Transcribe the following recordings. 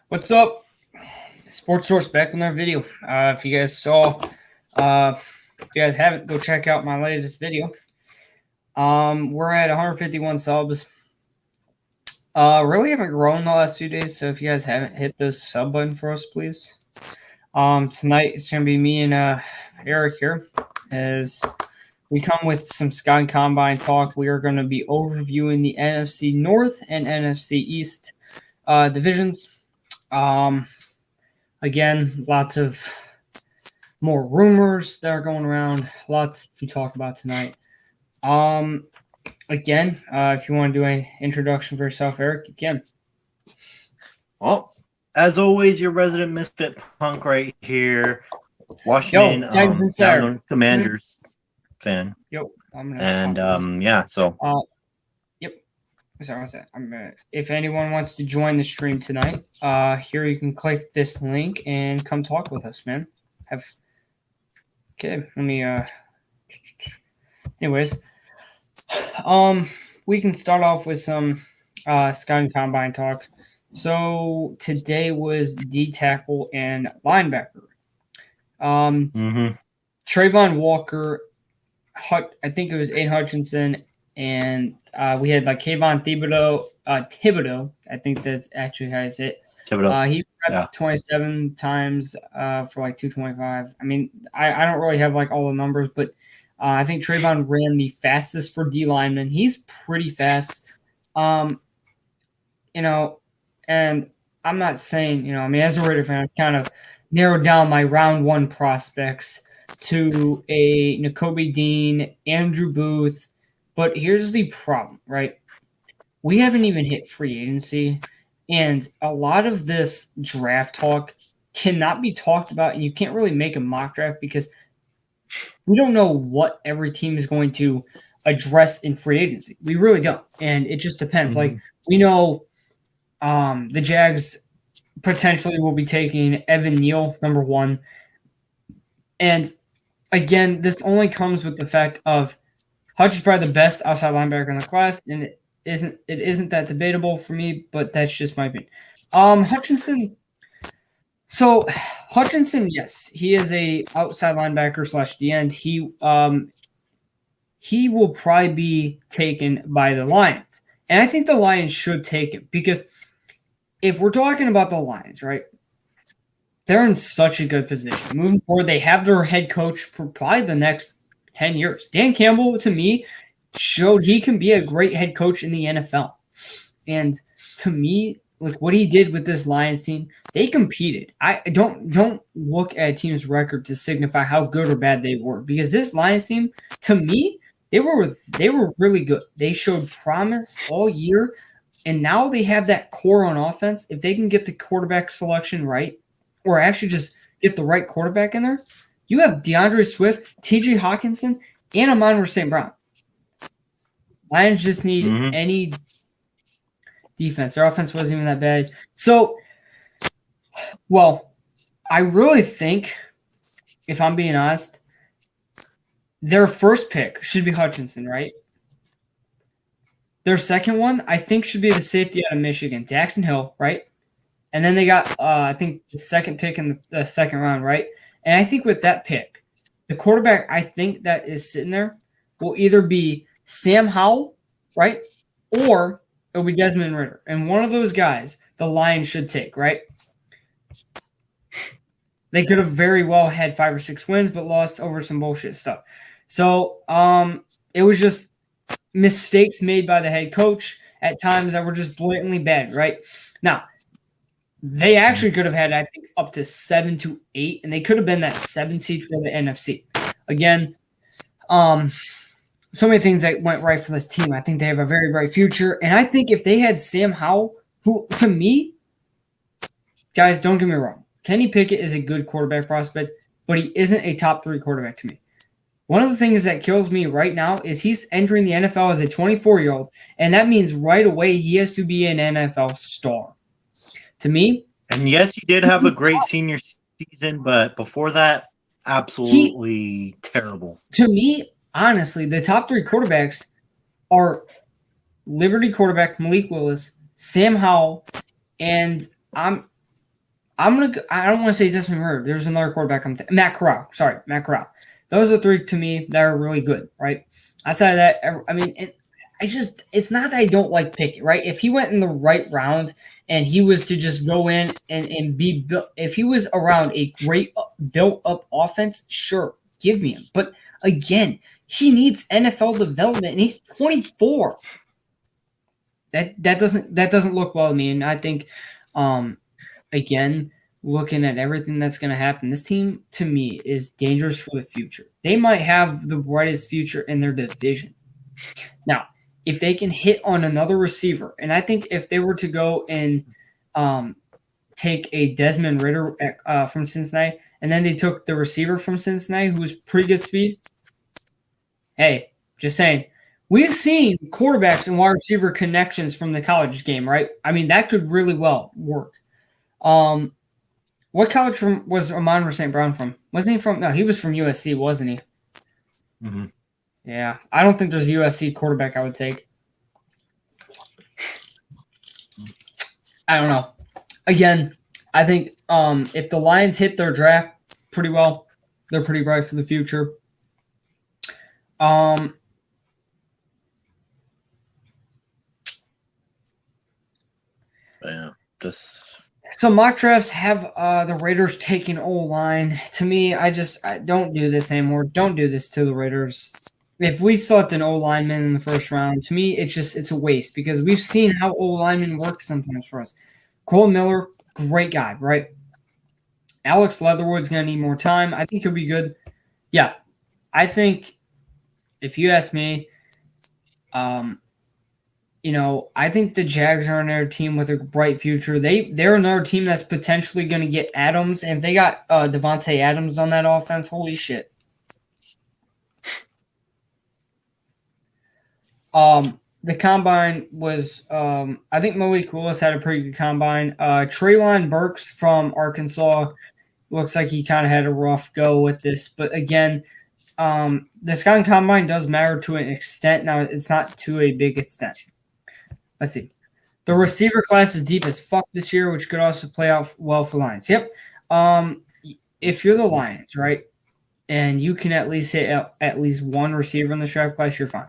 What's up? Sports Source back with another video. If you guys saw, if you guys haven't, go check out my latest video. We're at 151 subs. Really haven't grown the last few days, so if you guys haven't hit the sub button for us, please. Tonight it's gonna be me and Eric here, as we come with some Sky Combine talk. We are going to be overviewing the NFC North and NFC East divisions. Again, lots of more rumors that are going around. Lots to talk about tonight. Again, if you want to do an introduction for yourself, Eric, you can. Well, as always, your resident misfit punk right here, Washington down Commanders fan. Yep, yeah, so. Yep. Sorry, what's that? If anyone wants to join the stream tonight, here you can click this link and come talk with us, man. Okay, let me. Anyways, we can start off with some Sky Combine talk. So today was D tackle and linebacker. Trayvon Walker, I think it was Aiden Hutchinson, and we had like Kayvon Thibodeaux. I think that's actually how you say it. Thibodeaux. He prepped 27 times for like 225. I mean, I don't really have like all the numbers, but I think Trayvon ran the fastest for D lineman. He's pretty fast. And I'm not saying, I mean, as a Raider fan, I kind of narrowed down my round one prospects to a Nakobe Dean, Andrew Booth. But here's the problem, right? We haven't even hit free agency, and a lot of this draft talk cannot be talked about, and you can't really make a mock draft because we don't know what every team is going to address in free agency. We really don't, and it just depends. Like, we know the Jags potentially will be taking Evan Neal, number one. And again, this only comes with the fact of Hutch is probably the best outside linebacker in the class, and it isn't that debatable for me, but that's just my opinion. Hutchinson. So Hutchinson, yes, he is a outside linebacker / D end. He will probably be taken by the Lions, and I think the Lions should take him because if we're talking about the Lions, right, they're in such a good position. Moving forward, they have their head coach for probably the next 10 years. Dan Campbell, to me, showed he can be a great head coach in the NFL. And to me, like what he did with this Lions team, they competed. I don't look at a team's record to signify how good or bad they were, because this Lions team, to me, they were really good. They showed promise all year. And now they have that core on offense. If they can get the quarterback selection right, or actually just get the right quarterback in there, you have DeAndre Swift, TJ Hawkinson, and Amon-Ra St. Brown. Lions just need any defense. Their offense wasn't even that bad. So, well, I really think, if I'm being honest, their first pick should be Hutchinson, right? Their second one, I think, should be the safety out of Michigan, Daxton Hill, right? And then they got, I think, the second pick in the second round, right? And I think with that pick, the quarterback I think that is sitting there will either be Sam Howell, right? Or it'll be Desmond Ridder. And one of those guys the Lions should take, right? They could have very well had 5 or 6 wins, but lost over some bullshit stuff. So it was just mistakes made by the head coach at times that were just blatantly bad, right? Now, they actually could have had, I think, up to 7 to 8, and they could have been that 7 seed for the NFC. Again, so many things that went right for this team. I think they have a very bright future, and I think if they had Sam Howell, who, to me, guys, don't get me wrong, Kenny Pickett is a good quarterback prospect, but he isn't a top 3 quarterback to me. One of the things that kills me right now is he's entering the NFL as a 24-year-old, and that means right away he has to be an NFL star. To me, and yes, he did have a great senior season, but before that, absolutely terrible. To me, honestly, the top 3 quarterbacks are Liberty quarterback Malik Willis, Sam Howell, and I'm I don't want to say Desmond Ridder. There's another quarterback. Matt Corral. Sorry, Matt Corral. Those are three to me that are really good, right? Outside of that, I mean, it's not that I don't like Pickett, right? If he went in the right round and he was to just go in and be built, if he was around a great built up offense, sure, give me him. But again, he needs NFL development, and he's 24. That doesn't look well to me, and I think, again, looking at everything that's going to happen, this team to me is dangerous for the future. They might have the brightest future in their division. Now, if they can hit on another receiver, and I think if they were to go and take a Desmond Ridder from Cincinnati, and then they took the receiver from Cincinnati, who was pretty good speed. Hey, just saying. We've seen quarterbacks and wide receiver connections from the college game, right? I mean, that could really well work. What college was Amon St. Brown from? Wasn't he from? No, he was from USC, wasn't he? Mm-hmm. Yeah, I don't think there's a USC quarterback I would take. I don't know. Again, I think if the Lions hit their draft pretty well, they're pretty bright for the future. Yeah, just some mock drafts have the Raiders taking O-line. To me, I don't do this anymore. Don't do this to the Raiders. If we select an O-lineman in the first round, to me, it's a waste because we've seen how O-linemen work sometimes for us. Cole Miller, great guy, right? Alex Leatherwood's going to need more time. I think he'll be good. Yeah, I think if you ask me, I think the Jags are another team with a bright future. They're another team that's potentially going to get Adams, and if they got Devontae Adams on that offense, holy shit. The combine was, I think Malik Willis had a pretty good combine. Treylon Burks from Arkansas looks like he kind of had a rough go with this, but again, the Scouting Combine does matter to an extent. Now, it's not to a big extent. Let's see. The receiver class is deep as fuck this year, which could also play out well for Lions. Yep. If you're the Lions, right, and you can at least hit at least one receiver in the draft class, you're fine.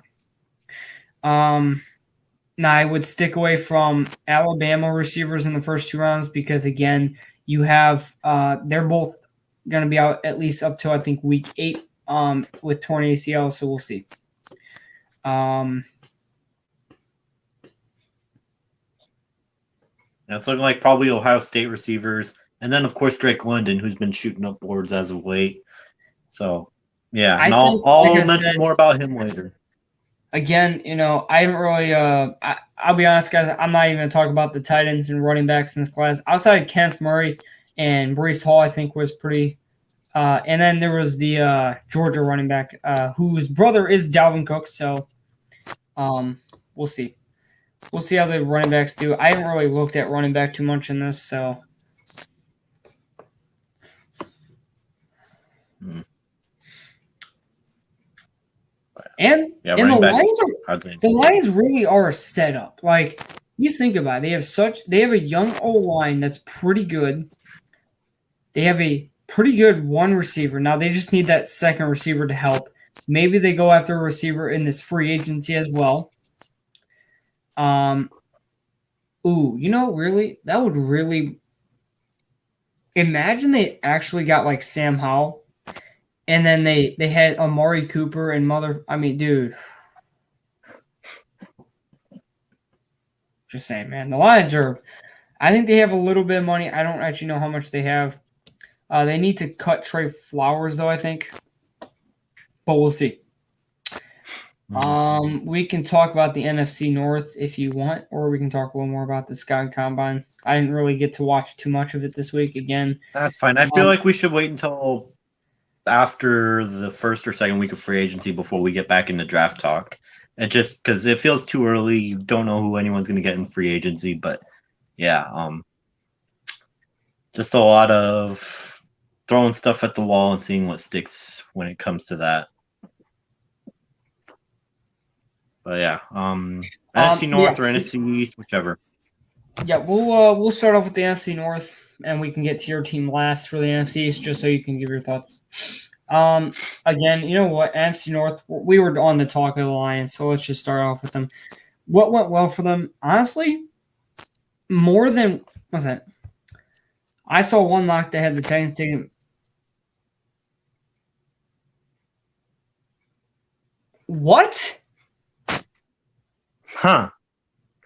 Now, I would stick away from Alabama receivers in the first 2 rounds because, again, you have they're both going to be out at least up to, I think, week 8 with torn ACL, so we'll see. It's looking like probably Ohio State receivers, and then of course Drake London, who's been shooting up boards as of late. So yeah, and I'll mention more about him later. Again, I haven't really. I'll be honest, guys. I'm not even going to talk about the tight ends and running backs in this class. Outside of Kenneth Murray and Breece Hall, I think was pretty. And then there was the Georgia running back, whose brother is Dalvin Cook. So, we'll see. We'll see how the running backs do. I haven't really looked at running back too much in this, so. And the Lions really are set up. Like, you think about it, they have a young O-line that's pretty good. They have a pretty good one receiver. Now they just need that second receiver to help. Maybe they go after a receiver in this free agency as well. Really, that would really imagine they actually got like Sam Howell. And then they had Amari Cooper and dude. Just saying, man. The Lions I think they have a little bit of money. I don't actually know how much they have. They need to cut Trey Flowers, though, I think. But we'll see. We can talk about the NFC North if you want, or we can talk a little more about the Scouting Combine. I didn't really get to watch too much of it this week again. That's fine. I feel like we should wait until after the first or second week of free agency before we get back into draft talk. And just because it feels too early, you don't know who anyone's going to get in free agency. But yeah, just a lot of throwing stuff at the wall and seeing what sticks when it comes to that. But yeah, NFC North or NFC East, whichever. Yeah, we'll start off with the NFC North. and we can get to your team last for the NFC East, just so you can give your thoughts. Again, you know what? NFC North, we were on the talk of the Lions, so let's just start off with them. What went well for them? Honestly, more than what's that? I saw one mock that had the Titans taking. What? Huh.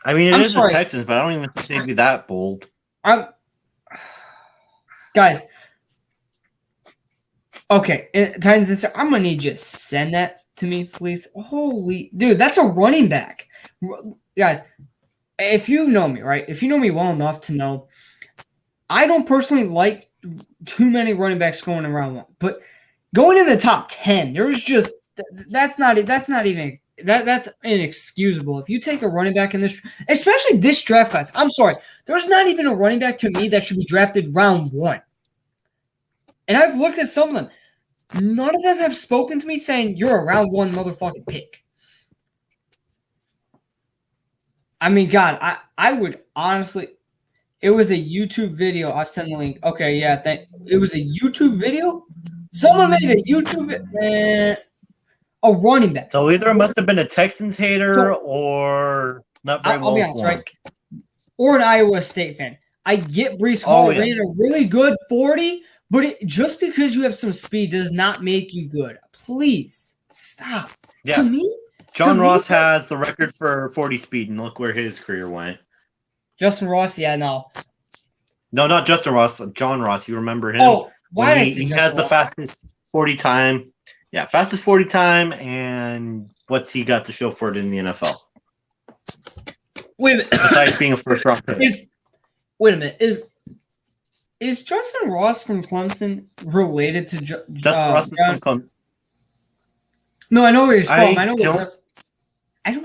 I mean, I'm it is sorry. the Texans, but I don't even think they'd be that bold. Guys. Okay, Titans. I'm gonna need you to send that to me, please. Holy dude, that's a running back, guys. If you know me, right? If you know me well enough to know, I don't personally like too many running backs going in round 1, but going in the top 10, there's just that's inexcusable. If you take a running back in this, especially this draft class, I'm sorry, there's not even a running back to me that should be drafted round 1. And I've looked at some of them. None of them have spoken to me saying you're a round 1 motherfucking pick. I mean, God, I would honestly. It was a YouTube video. I sent the link. Okay, yeah, it was a YouTube video. Someone made a YouTube a running back. So either it must have been a Texans hater or not very I'll be honest, right? Or an Iowa State fan. I get Breece Hall ran a really good 40, but just because you have some speed does not make you good. Please stop. Yeah. To me, John Ross has the record for 40 speed, and look where his career went. Justin Ross, yeah, no. No, not Justin Ross. John Ross. You remember him? Oh, why did I say he has the fastest 40 time. Yeah, fastest 40 time, and what's he got to show for it in the NFL? Wait a minute. Besides being a first-round pick. Wait a minute. Is Justin Ross from Clemson related to Justin Ross is from Clemson? No, I know where he's from. I don't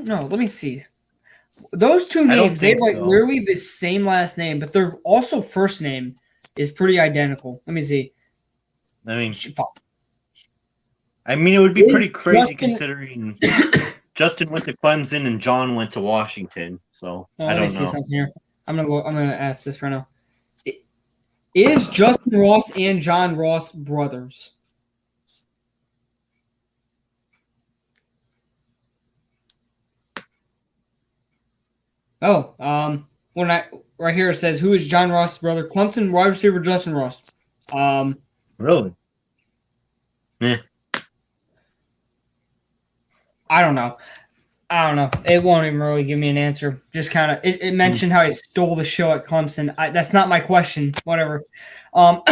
know. Let me see. Those two names, they have literally the same last name, but their also first name is pretty identical. Let me see. I mean, it would be pretty crazy considering Justin went to Clemson and John went to Washington. So I don't know. See something here. I'm gonna ask this right now. Is Justin Ross and John Ross brothers? Oh, right here it says, who is John Ross' brother? Clemson wide receiver Justin Ross. Really? Yeah. I don't know. It won't even really give me an answer. Just kind of it mentioned how he stole the show at Clemson. That's not my question. Whatever. No,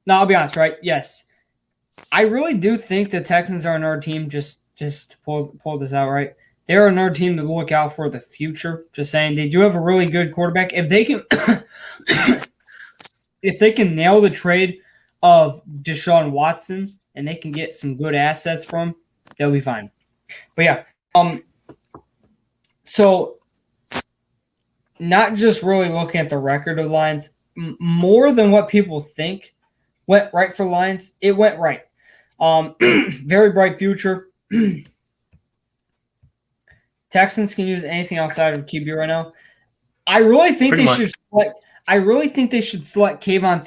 I'll be honest, right? Yes. I really do think the Texans are another team, just to pull this out, right? They're another team to look out for the future. Just saying, they do have a really good quarterback. If they can, nail the trade of Deshaun Watson and they can get some good assets from him, they'll be fine. But yeah, so not just really looking at the record of the Lions, more than what people think went right for the Lions. It went right. Very bright future. Texans can use anything outside of QB right now. I really think they should select Kayvon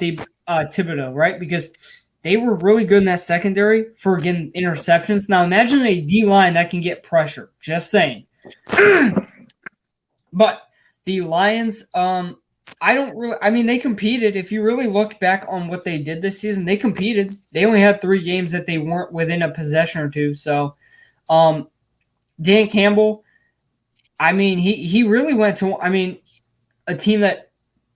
Thibodeau, right? Because they were really good in that secondary for getting interceptions. Now imagine a D-line that can get pressure. Just saying. But the Lions, they competed. If you really look back on what they did this season, they competed. They only had 3 games that they weren't within a possession or two. So, Dan Campbell, he really went to, a team that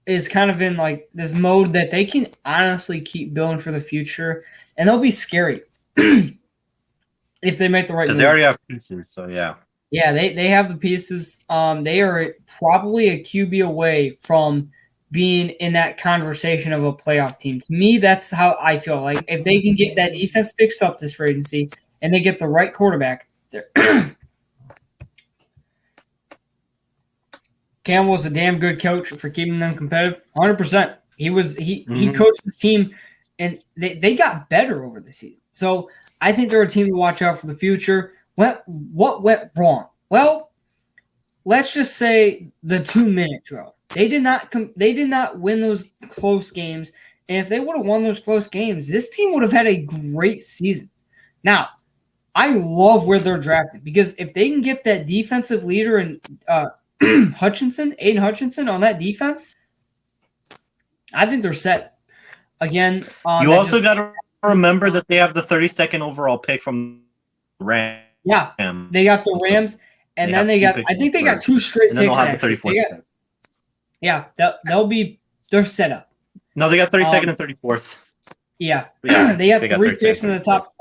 is kind of in like this mode that they can honestly keep building for the future, and they'll be scary if they make the right moves. They already have pieces, so yeah. Yeah, they have the pieces. They are probably a QB away from being in that conversation of a playoff team. To me, that's how I feel. Like if they can get that defense fixed up this free agency and they get the right quarterback, Campbell was a damn good coach for keeping them competitive. 100%. He coached the team, and they got better over the season. So I think they're a team to watch out for the future. What went wrong? Well, let's just say the 2-minute drill. They did not win those close games. And if they would have won those close games, this team would have had a great season. Now, I love where they're drafted because if they can get that defensive leader and Aiden Hutchinson on that defense, I think they're set. Again, you also got to remember that they have the 32nd overall pick from Rams. Yeah, they got the Rams, and then they got. I think they got 2 straight and then picks. They'll have the 34th. Yeah, they're set up. No, they got 32nd and 34th. Yeah, Yeah, they have 3 picks in the top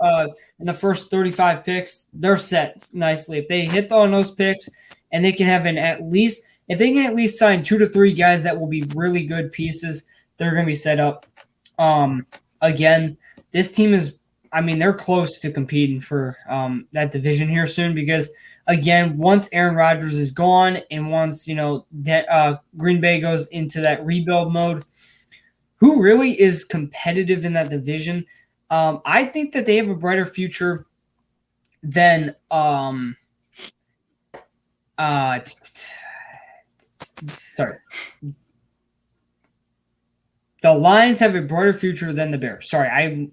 in the first 35 picks. They're set nicely. If they hit on those picks, and they can have at least sign 2 to 3 guys that will be really good pieces, they're going to be set up. Again, this team is. I mean, they're close to competing for that division here soon because, again, once Aaron Rodgers is gone and once, Green Bay goes into that rebuild mode, who really is competitive in that division? I think that they have a brighter future than sorry. The Lions have a brighter future than the Bears. Sorry,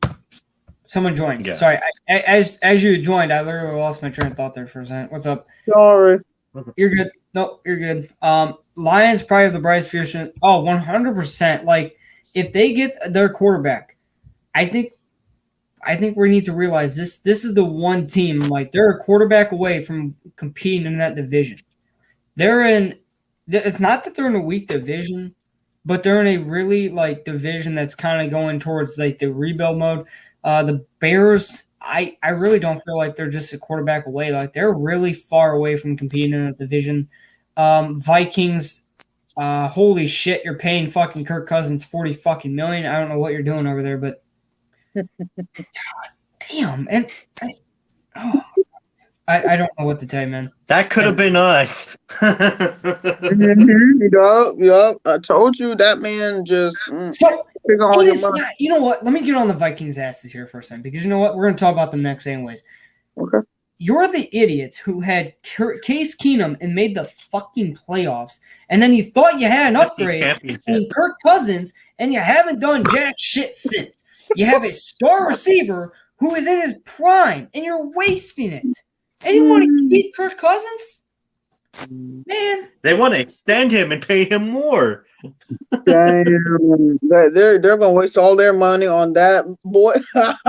someone joined. Yeah. Sorry, as you joined, I literally lost my train of thought there for a second. What's up? Sorry. You're good. Nope, you're good. Lions probably have the brightest future. Oh, 100%. Like, if they get their quarterback, I think we need to realize this is the one team, like, they're a quarterback away from competing in that division. It's not that they're in a weak division, but they're in a really, like, division that's kind of going towards, like, the rebuild mode. The Bears, I really don't feel like they're just a quarterback away. Like, they're really far away from competing in that division. Vikings, holy shit, you're paying fucking Kirk Cousins $40 fucking million. I don't know what you're doing over there, but God damn. And I don't know what to tell you, man. That could have been us. Yup. I told you that man just. You know what? Let me get on the Vikings' asses here for a second because you know what? We're going to talk about them next anyways. Okay. You're the idiots who had Case Keenum and made the fucking playoffs, and then you thought you had an upgrade in Kirk Cousins, and you haven't done jack shit since. You have a star receiver who is in his prime, and you're wasting it. And you want to keep Kirk Cousins? Man. They want to extend him and pay him more. Damn. They're going to waste all their money on that boy.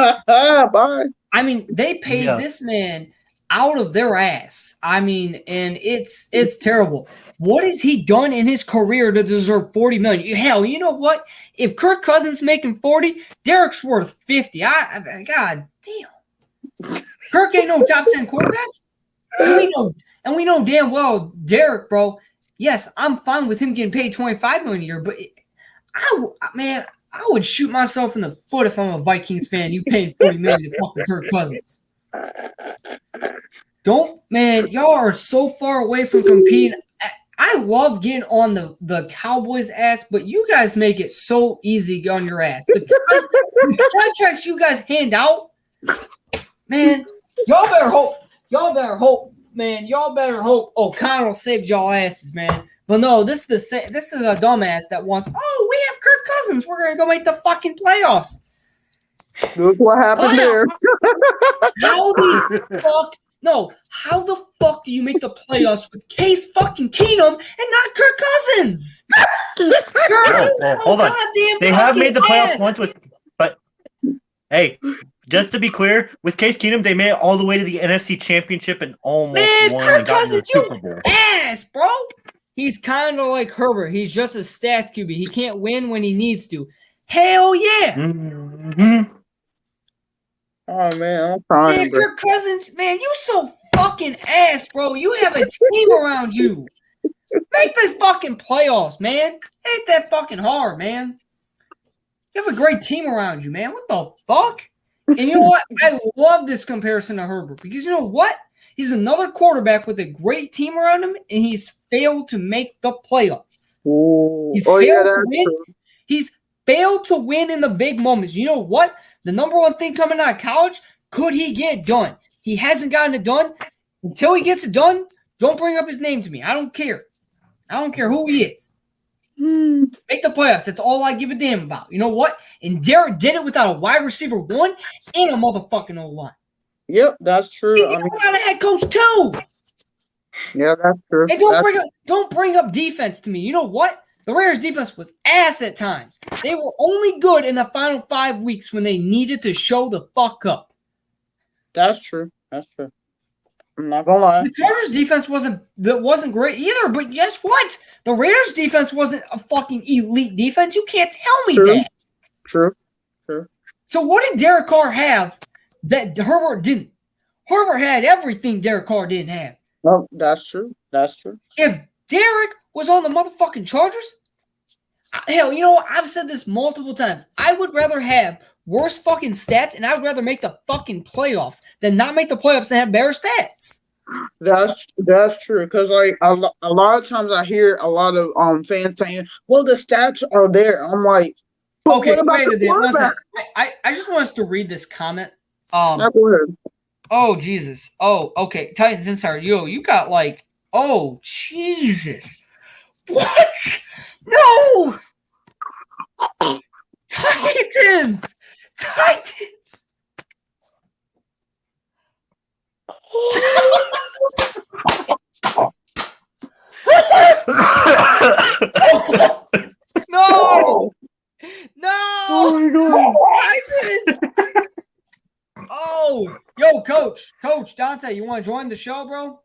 Bye. I mean, they paid this man out of their ass. I mean, and it's terrible. What has he done in his career to deserve $40 million? Hell, you know what? If Kirk Cousins making 40, Derek's worth 50. God damn. Kirk ain't no top 10 quarterback. And we know damn well Derek, bro. Yes, I'm fine with him getting paid $25 million a year, but I would shoot myself in the foot if I'm a Vikings fan. You paying $40 million to fucking Kirk Cousins. Y'all are so far away from competing. I love getting on the Cowboys' ass, but you guys make it so easy on your ass. The contracts you guys hand out, man, y'all better hope, man. Y'all better hope O'Connell saves y'all asses, man. But no, this is a dumbass that wants, we have Kirk Cousins. We're going to go make the fucking playoffs. Look what happened there. How the fuck do you make the playoffs with Case fucking Keenum and not Kirk Cousins? Hold on. They have made the playoffs once but hey, just to be clear, with Case Keenum, they made it all the way to the NFC Championship and almost won and got in the Super Bowl. Ass, bro. He's kind of like Herbert. He's just a stats QB. He can't win when he needs to. Hell yeah. Mm-hmm. Oh, man, I'm crying. Man, Kirk Cousins, man, you so fucking ass, bro. You have a team around you. Make the fucking playoffs, man. Ain't that fucking hard, man. You have a great team around you, man. What the fuck? And you know what? I love this comparison to Herbert because you know what? He's another quarterback with a great team around him, and he's failed to make the playoffs. He's failed to win in the big moments. You know what? The number one thing coming out of college, could he get it done? He hasn't gotten it done. Until he gets it done, don't bring up his name to me. I don't care. I don't care who he is. Make the playoffs. That's all I give a damn about. You know what? And Derek did it without a wide receiver one and a motherfucking O-line. Yep, that's true. He's without a head coach too. Yeah, that's true. And don't bring up defense to me. You know what? The Raiders defense was ass at times. They were only good in the final 5 weeks when they needed to show the fuck up. That's true. That's true. I'm not gonna lie. The Chargers defense wasn't great either, but guess what? The Raiders defense wasn't a fucking elite defense. You can't tell me that. True. So what did Derek Carr have that Herbert didn't? Herbert had everything Derek Carr didn't have. No, that's true. That's true. If Derek was on the motherfucking Chargers, hell, you know what? I've said this multiple times. I would rather have worse fucking stats, and I would rather make the fucking playoffs than not make the playoffs and have better stats. That's true. Because like a lot of times I hear a lot of fans saying, "Well, the stats are there." I'm like, okay, wait a minute. Listen, I just want us to read this comment. Go ahead. Oh Jesus. Oh, okay. Titans Insider. Yo, you got like. Oh Jesus. What? No. Titans. No. Oh my God. Titans. Oh, yo, Coach Dante, you want to join the show, bro?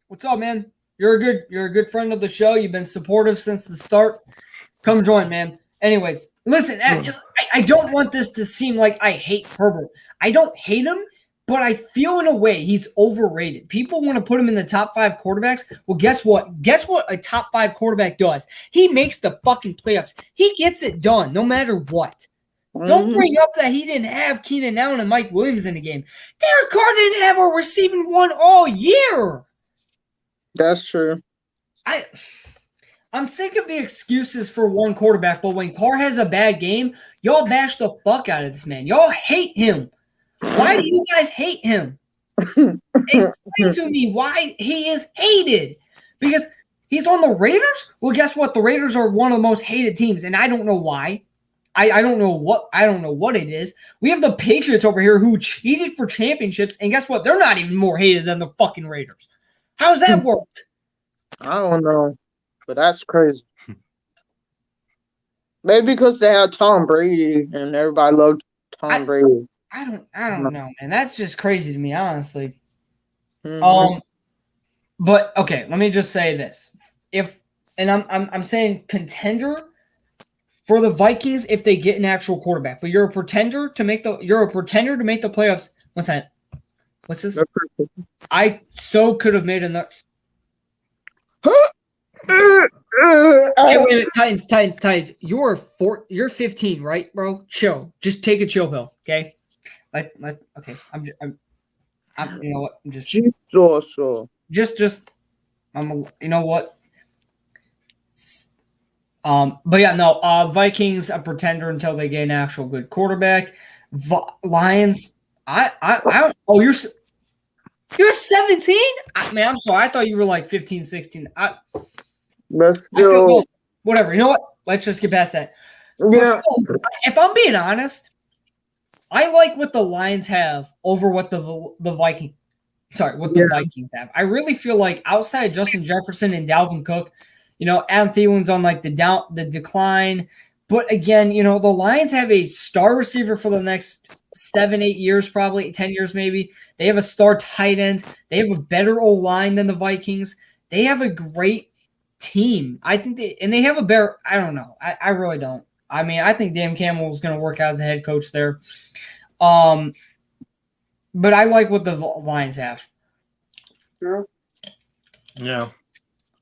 What's up, man? You're a good friend of the show. You've been supportive since the start. Come join, man. Anyways, listen, I don't want this to seem like I hate Herbert. I don't hate him, but I feel in a way he's overrated. People want to put him in the top 5 quarterbacks. Well, guess what? Guess what a top 5 quarterback does? He makes the fucking playoffs. He gets it done no matter what. Don't bring up that he didn't have Keenan Allen and Mike Williams in the game. Derek Carr didn't have a receiving one all year. That's true. I'm sick of the excuses for one quarterback, but when Carr has a bad game, y'all bash the fuck out of this man. Y'all hate him. Why do you guys hate him? Explain to me why he is hated. Because he's on the Raiders? Well, guess what? The Raiders are one of the most hated teams, and I don't know why. I don't know what it is. We have the Patriots over here who cheated for championships, and guess what? They're not even more hated than the fucking Raiders. How's that work? I don't know, but that's crazy. Maybe because they had Tom Brady and everybody loved Tom Brady. I don't know, man. That's just crazy to me, honestly. Mm-hmm. But okay, let me just say this: I'm saying contender for the Vikings if they get an actual quarterback, but you're a pretender to make the playoffs. What's that? What's this? I so could have made a. Hey, wait a minute, Titans. You're 15, right, bro? Chill. Just take a chill pill, okay? Okay. I'm you know what? I'm just. Just. You know what? But yeah, no. Vikings a pretender until they get an actual good quarterback. Lions. I don't. Oh, you're 17? Man, I'm sorry. I thought you were like 15, 16. Let's go. Whatever. You know what? Let's just get past that. Yeah. If I'm being honest, I like what the Lions have over what the Vikings. Sorry, what the Vikings have. I really feel like outside of Justin Jefferson and Dalvin Cook, Adam Thielen's on like the decline. But again, the Lions have a star receiver for the next 7-8 years, probably 10 years maybe. They have a star tight end. They have a better O-line than the Vikings. They have a great team. I think they have a better. I don't know. I really don't. I mean, I think Dan Campbell is going to work out as a head coach there. But I like what the Lions have. Yeah.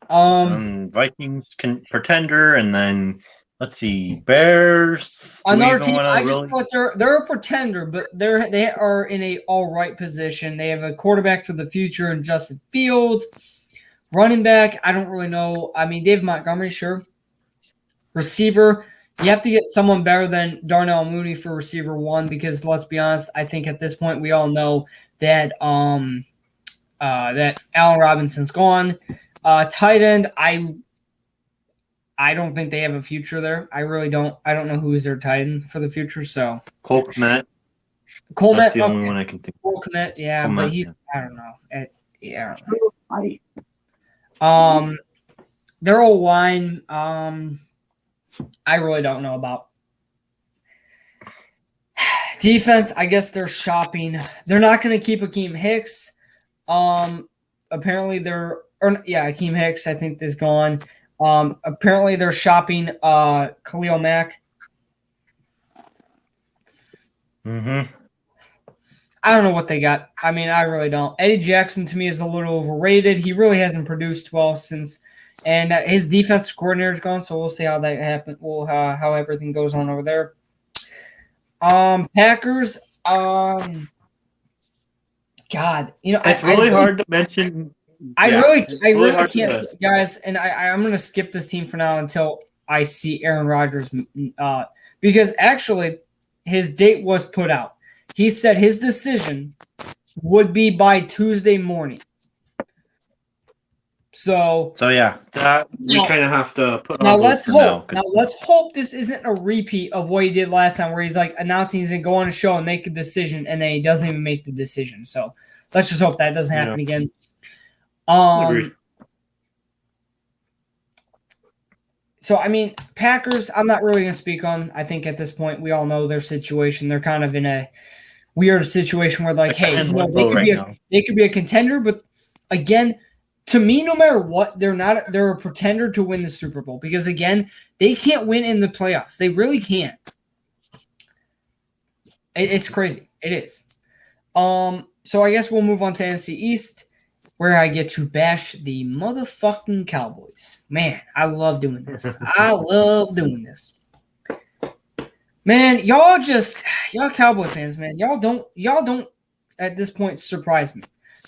Vikings pretender, and then let's see, Bears. Another team. I just thought they're a pretender, but they are in a all right position. They have a quarterback for the future in Justin Fields. Running back, I don't really know. I mean, Dave Montgomery, sure. Receiver, you have to get someone better than Darnell Mooney for receiver 1 because let's be honest, I think at this point we all know that that Allen Robinson's gone. Tight end, I I don't think they have a future there. I really don't. I don't know who is their tight end for the future. So Cole Kmet. Coleman, That's the only one I can think of. Cole Kmet, yeah, Kmet, but he's yeah. I don't know. Yeah, I don't know. Their old line, I really don't know about. Defense, I guess they're shopping. They're not going to keep Akeem Hicks. Apparently Akeem Hicks, I think, is gone. Apparently they're shopping Khalil Mack. Mm-hmm. I don't know what they got. I mean, I really don't. Eddie Jackson to me is a little overrated. He really hasn't produced well since, and his defensive coordinator is gone. So we'll see how that happens. How everything goes on over there. Packers. God, It's really hard to mention. I really hard can't, guys. And I'm going to skip this team for now until I see Aaron Rodgers, because actually his date was put out. He said his decision would be by Tuesday morning. So yeah, that we kind of have to put now. on. Let's hope. Now let's hope this isn't a repeat of what he did last time, where he's like announcing he's gonna go on a show and make a decision, and then he doesn't even make the decision. So let's just hope that doesn't happen again. Agreed. So I mean, Packers. I'm not really gonna speak on. I think at this point we all know their situation. They're kind of in a weird situation where, like, hey, they could be a contender, but again. To me, no matter what, they're a pretender to win the Super Bowl because, again, they can't win in the playoffs. They really can't. It's crazy. It is. So I guess we'll move on to NFC East, where I get to bash the motherfucking Cowboys. Man, I love doing this. Man, y'all Cowboy fans, man, y'all don't at this point surprise me.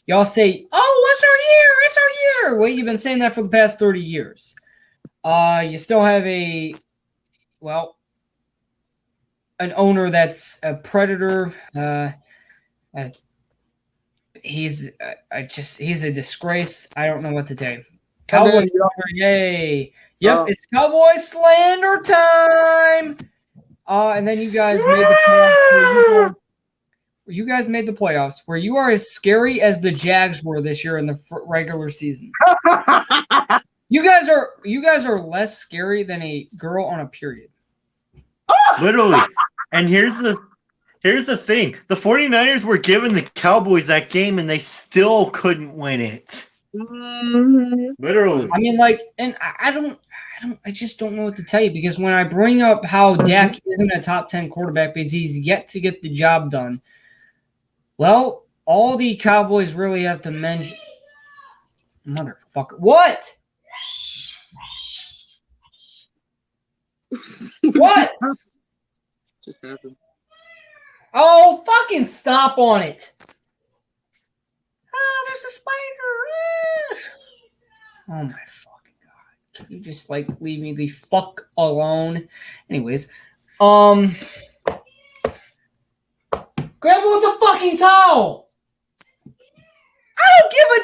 Y'all say, "Oh, it's our year." Well, you've been saying that for the past 30 years. You still have an owner that's a predator. He's a disgrace. I don't know what to tell you. Cowboys slander, yay! Yep, it's Cowboy slander time. And then you guys made the playoffs. You guys made the playoffs, where you are as scary as the Jags were this year in the regular season. You guys are less scary than a girl on a period. Literally. And here's the thing. The 49ers were giving the Cowboys that game, and they still couldn't win it. Literally. I mean, and I just don't know what to tell you, because when I bring up how Dak isn't a top 10 quarterback because he's yet to get the job done, well, all the Cowboys really have to mention, motherfucker. What? What? Just happened. Oh, fucking stop on it. Oh, there's a spider. Oh my fucking god. Can you just leave me the fuck alone? Anyways, grab it with a fucking towel. I don't give a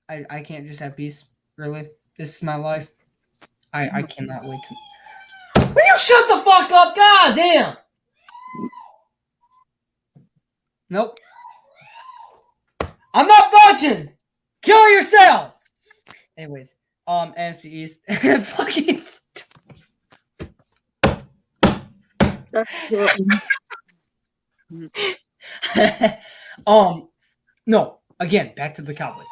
damn. I can't just have peace. Really? This is my life. I cannot wait to. Will you shut the fuck up? God damn. Nope. I'm not budging. Kill yourself. Anyways, NFC East. Fucking. No. Again, back to the Cowboys.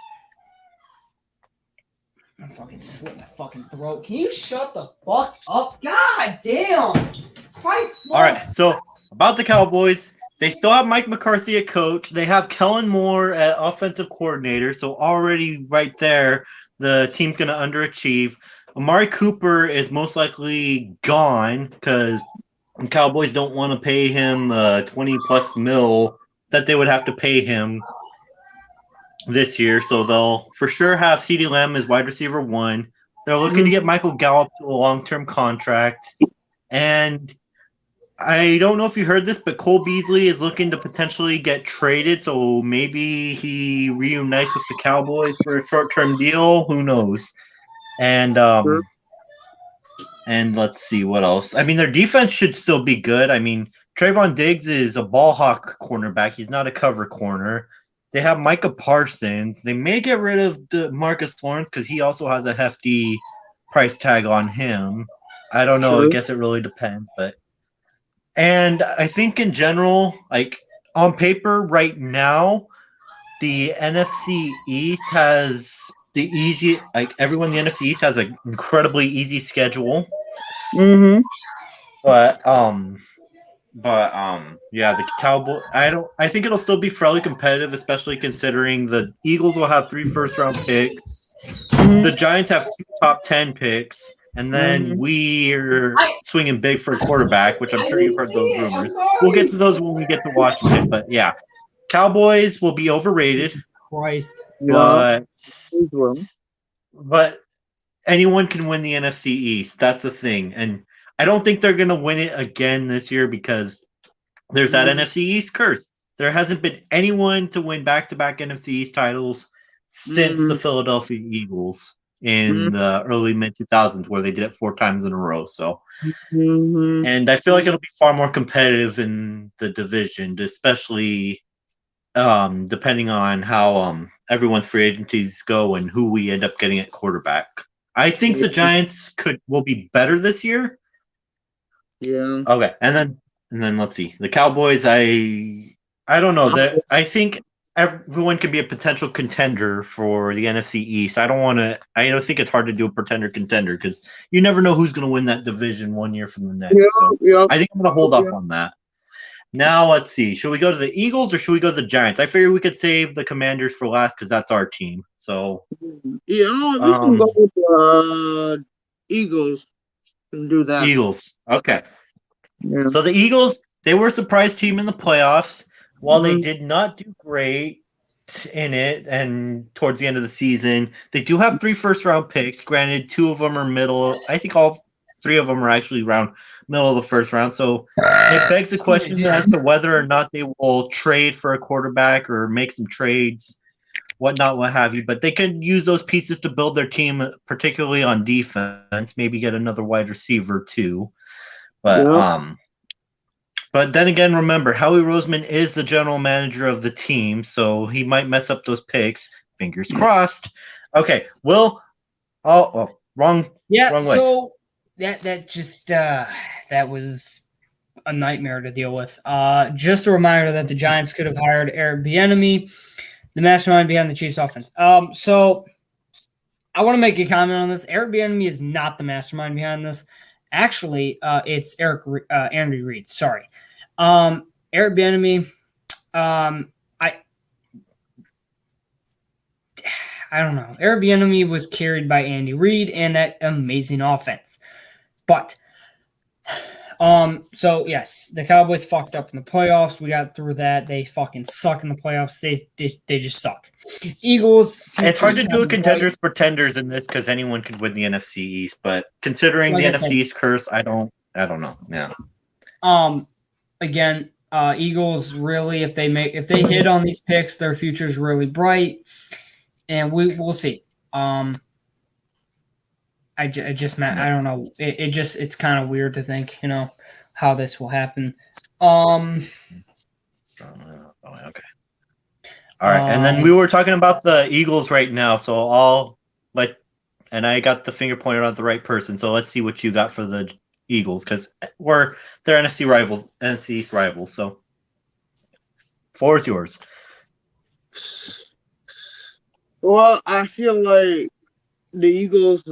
I'm fucking slit my fucking throat. Can you shut the fuck up? God damn. All right. So about the Cowboys, they still have Mike McCarthy at coach. They have Kellen Moore at offensive coordinator. So already right there, the team's going to underachieve. Amari Cooper is most likely gone because the Cowboys don't want to pay him the 20+ mil that they would have to pay him this year. So they'll for sure have CeeDee Lamb as wide receiver 1. They're looking to get Michael Gallup to a long-term contract. And I don't know if you heard this, but Cole Beasley is looking to potentially get traded, so maybe he reunites with the Cowboys for a short-term deal. Who knows? And Sure. and let's see what else. I mean, their defense should still be good. I mean, Trayvon Diggs is a ball hawk cornerback. He's not a cover corner. They have Micah Parsons. They may get rid of the Marcus Lawrence because he also has a hefty price tag on him. I don't know. Sure. I guess it really depends, but. And I think in general, like on paper right now, the NFC East has the easy, like everyone in the NFC East has an incredibly easy schedule. Mm-hmm. But yeah, the Cowboy. I think it'll still be fairly competitive, especially considering the Eagles will have 3 first-round picks. The Giants have 2 top 10 picks. And then we're swinging big for a quarterback, which I'm sure you've heard those rumors. We'll get to those when we get to Washington. But yeah, Cowboys will be overrated. Jesus Christ. But anyone can win the NFC East. That's the thing. And I don't think they're going to win it again this year because there's that NFC East curse. There hasn't been anyone to win back-to-back NFC East titles since the Philadelphia Eagles in the early mid-2000s, where they did it 4 times in a row. So, and I feel like it'll be far more competitive in the division, especially depending on how everyone's free agencies go and who we end up getting at quarterback. I think the Giants will be better this year. Yeah. Okay, and then let's see the Cowboys. I don't know. I think everyone can be a potential contender for the NFC East. I don't think it's hard to do a pretender-contender because you never know who's going to win that division one year from the next. I think I'm going to hold off on that. Now, let's see. Should we go to the Eagles or should we go to the Giants? I figure we could save the Commanders for last because that's our team. So, yeah, we can go with the Eagles and do that. Eagles. Okay. Yeah. So the Eagles, they were a surprise team in the playoffs. While they did not do great in it and towards the end of the season, they do have 3 first-round picks. Granted, 2 of them are middle. I think all 3 of them are actually around middle of the first round. So it begs the question as to whether or not they will trade for a quarterback or make some trades, whatnot, what have you. But they could use those pieces to build their team, particularly on defense. Maybe get another wide receiver too. But then again, remember, Howie Roseman is the general manager of the team, so he might mess up those picks. Fingers crossed. Okay, Will. Wrong. Yeah. Wrong way. So that was a nightmare to deal with. Just a reminder that the Giants could have hired Eric Bieniemy, the mastermind behind the Chiefs offense. So I want to make a comment on this. Eric Bieniemy is not the mastermind behind this. Actually, it's Andy Reid. Sorry. Eric Bieniemy. I don't know. Eric Bieniemy was carried by Andy Reid and that amazing offense. But so yes, the Cowboys fucked up in the playoffs. We got through that. They fucking suck in the playoffs. They just suck. Eagles. It's hard to do contenders pretenders in this because anyone could win the NFC East, but considering the NFC East curse, I don't know. Yeah. Again, Eagles really, if they hit on these picks, their future is really bright, and we'll see. I don't know. It's kind of weird to think, how this will happen. Okay. All right, and then we were talking about the Eagles right now, so and I got the finger pointed at the right person. So let's see what you got for the Eagles because they're NFC East rivals. So, floor is yours. Well, I feel like the Eagles.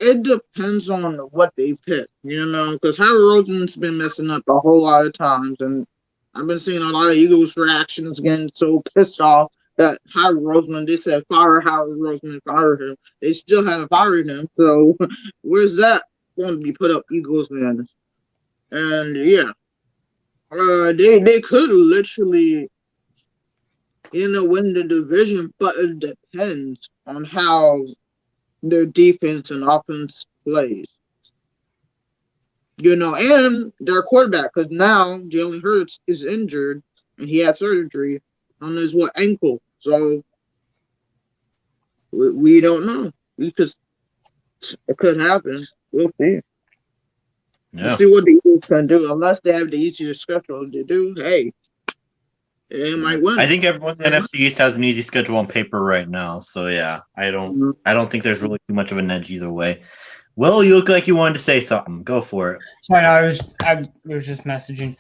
It depends on what they pick, because Howie Roseman's been messing up a whole lot of times, and I've been seeing a lot of Eagles reactions getting so pissed off that Howie Roseman, they said fire Howie Roseman, fire him. They still haven't fired him. So where's that going to be put up Eagles fans? And yeah, they could literally, win the division, but it depends on how their defense and offense plays. and their quarterback, because now Jalen Hurts is injured and he had surgery on his ankle. So we don't know. It could happen. We'll see. Yeah. We'll see what the Eagles can do. Unless they have the easiest schedule to do, hey, they might win. I think everyone in the NFC East has an easy schedule on paper right now. So yeah, I don't think there's really too much of an edge either way. Will, you look like you wanted to say something. Go for it. Sorry, I was just messaging.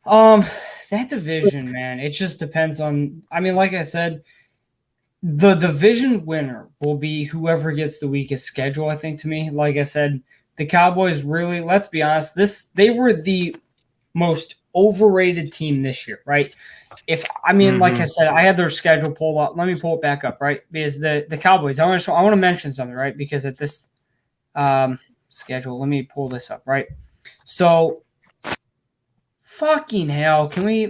That division, man, it just depends on. I mean, like I said, the division winner will be whoever gets the weakest schedule. I think, to me, like I said, the Cowboys really. Let's be honest. They were the most overrated team this year, right? Like I said, I had their schedule pulled up. Let me pull it back up, right? Because the Cowboys. I want to mention something, right? Because at this schedule, let me pull this up, right? So, fucking hell, can we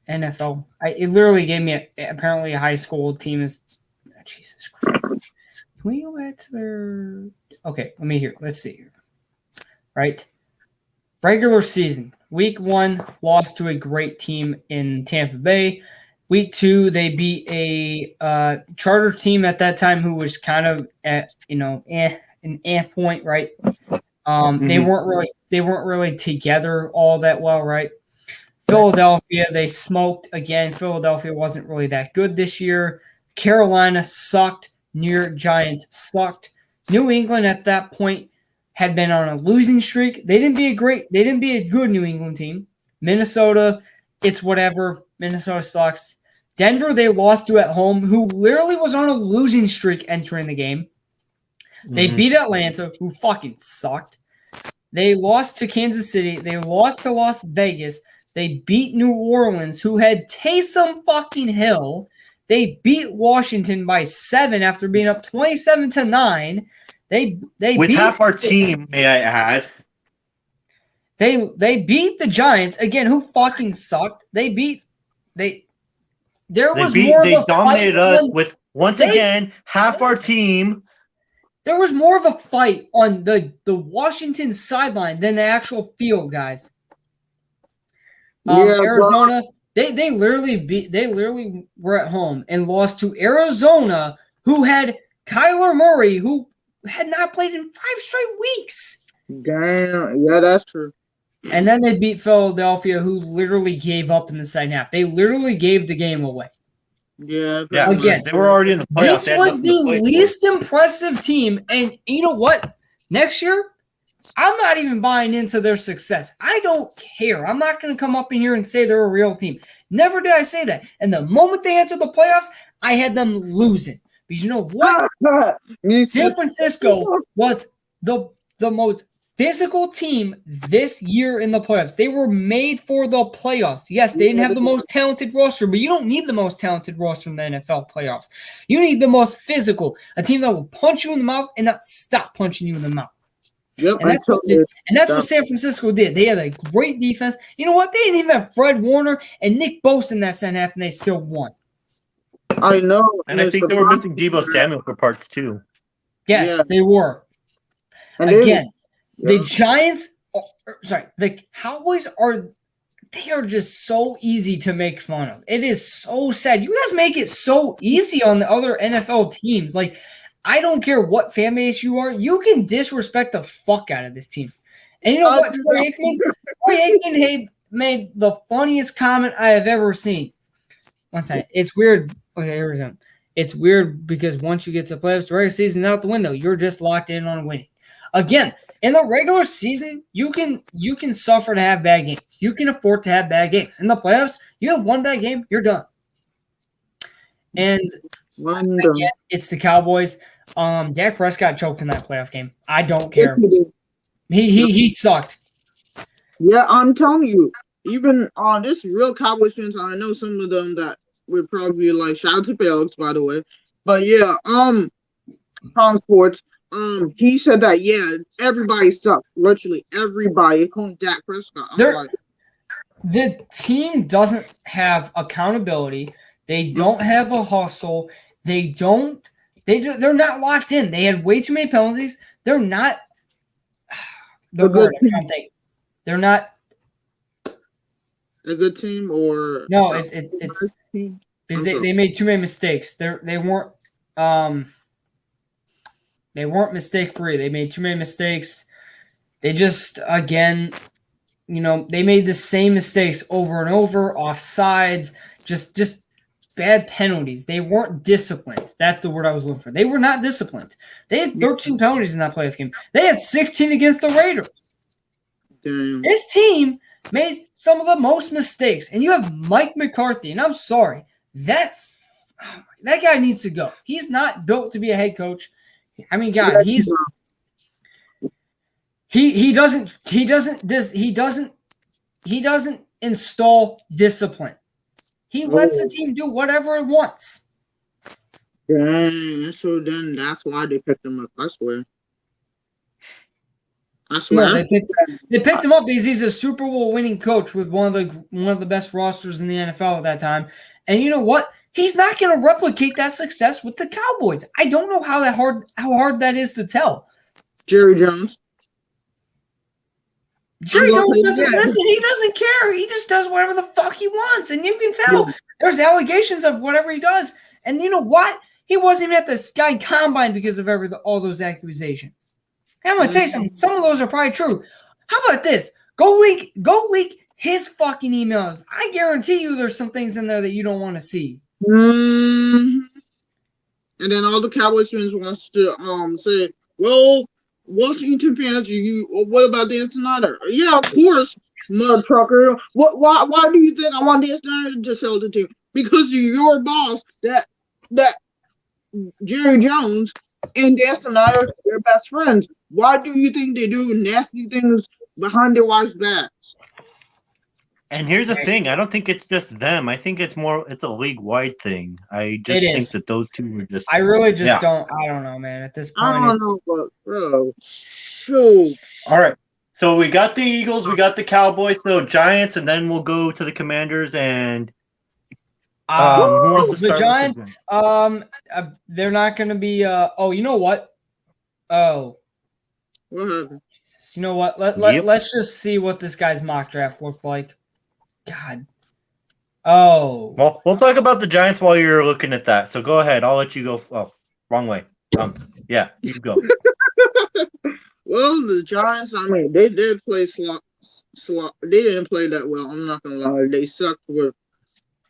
NFL? It literally gave me apparently a high school team is. Jesus Christ! Can we go back to their? Okay, let's see here. Right, regular season. Week 1, lost to a great team in Tampa Bay. Week 2, they beat a charter team at that time who was kind of at an point, right? They weren't really together all that well, right? Philadelphia, they smoked again. Philadelphia wasn't really that good this year. Carolina sucked. New York Giants sucked. New England at that point had been on a losing streak. They didn't be a good New England team. Minnesota, it's whatever. Minnesota sucks. Denver, they lost to at home, who literally was on a losing streak entering the game. They beat Atlanta, who fucking sucked. They lost to Kansas City. They lost to Las Vegas. They beat New Orleans, who had Taysom fucking Hill. They beat Washington by 7 after being up 27-9. They with beat half our team, may I add. They beat the Giants again, who fucking sucked. They dominated us with again half our team. There was more of a fight on the Washington sideline than the actual field, guys. Arizona, they literally were at home and lost to Arizona, who had Kyler Murray, who had not played in 5 straight weeks. Damn, yeah, that's true. And then they beat Philadelphia, who literally gave up in the second half. They literally gave the game away. Yeah. Again, they were already in the playoffs. This was the least impressive team, and you know what? Next year, I'm not even buying into their success. I don't care. I'm not going to come up in here and say they're a real team. Never did I say that. And the moment they entered the playoffs, I had them losing. Because you know what? San Francisco was the most physical team this year in the playoffs. They were made for the playoffs. Yes, they didn't have the most talented roster, but you don't need the most talented roster in the NFL playoffs. You need the most physical, a team that will punch you in the mouth and not stop punching you in the mouth. Yep, and that's what San Francisco did. They had a great defense. You know what? They didn't even have Fred Warner and Nick Bosa in that second half, and they still won. I know. And I think they were missing Deebo Samuel for parts too. Yes, they were. And again, the Giants, the Cowboys are just so easy to make fun of. It is so sad. You guys make it so easy on the other NFL teams. Like, I don't care what fan base you are, you can disrespect the fuck out of this team. And you know what? Troy Aikman made the funniest comment I have ever seen. One second. It's weird. Okay, here we go. It's weird because once you get to playoffs, the regular season out the window, you're just locked in on winning. Again, in the regular season, you can suffer to have bad games. You can afford to have bad games. In the playoffs, you have one bad game, you're done. And again, it's the Cowboys. Dak Prescott choked in that playoff game. I don't care. He sucked. Yeah, I'm telling you. Even on this real Cowboys fans, I know some of them that would probably like shout out to Alex, by the way. But yeah, Tom Sports, he said that everybody sucks. Literally everybody, including Dak Prescott. The team doesn't have accountability. They don't have a hustle. They're not locked in. They had way too many penalties. They're not the A good word. I can't think. They're not. a good team or No, a it's nice team? because I'm sorry. they made too many mistakes. They weren't mistake free. They made too many mistakes. They just again, they made the same mistakes over and over, offsides, just bad penalties. They weren't disciplined. That's the word I was looking for. They were not disciplined. They had 13 penalties in that playoff game. They had 16 against the Raiders. Damn. This team made some of the most mistakes, and you have Mike McCarthy, and I'm sorry, that guy needs to go. He's not built to be a head coach. I mean, God, he doesn't install discipline. He lets the team do whatever it wants. Dang. So then that's why they picked him up. I swear. No, they picked him up because he's a Super Bowl winning coach with one of the best rosters in the NFL at that time. And you know what? He's not going to replicate that success with the Cowboys. I don't know how hard that is to tell. Jerry Jones. Jerry Jones doesn't listen. He doesn't care. He just does whatever the fuck he wants. And you can tell there's allegations of whatever he does. And you know what? He wasn't even at the Sky Combine because of all those accusations. And I'm going to tell you something. Some of those are probably true. How about this? Go leak his fucking emails. I guarantee you there's some things in there that you don't want to see. And then all the Cowboys fans wants to say, well, Washington fans, what about Dan Snyder? Yeah, of course, mother trucker. Why do you think I want Dan Snyder to sell the team? Because of your boss, that Jerry Jones and Dan Snyder are their best friends. Why do you think they do nasty things behind their wives' backs? And here's the thing: I don't think it's just them. I think it's a league-wide thing. I just think that those two were just. I really just don't. I don't know, man. At this point, I don't know, but bro, shoot. All right. So we got the Eagles, we got the Cowboys, so Giants, and then we'll go to the Commanders and. Who wants to start the Giants? They're not going to be. Oh, you know what? Oh. What happened? You know what? Let's just see what this guy's mock draft looked like. God. Oh. Well, we'll talk about the Giants while you're looking at that. So go ahead. I'll let you go. Oh, wrong way. Yeah, you go. Well, the Giants, I mean, they did play slot. They didn't play that well. I'm not going to lie. They sucked with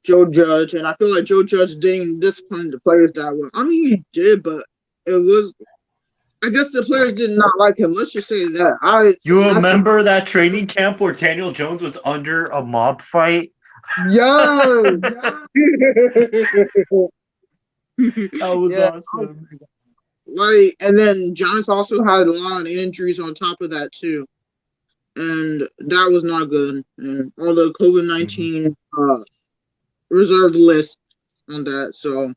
Joe Judge, and I feel like Joe Judge didn't discipline the players that well. I mean, he did, but it was. I guess the players did not like him. Let's just say that. You remember that training camp where Daniel Jones was under a mob fight? Yeah. That was awesome. Like, and then Giants also had a lot of injuries on top of that too, and that was not good. And all the COVID-19 reserved list on that. So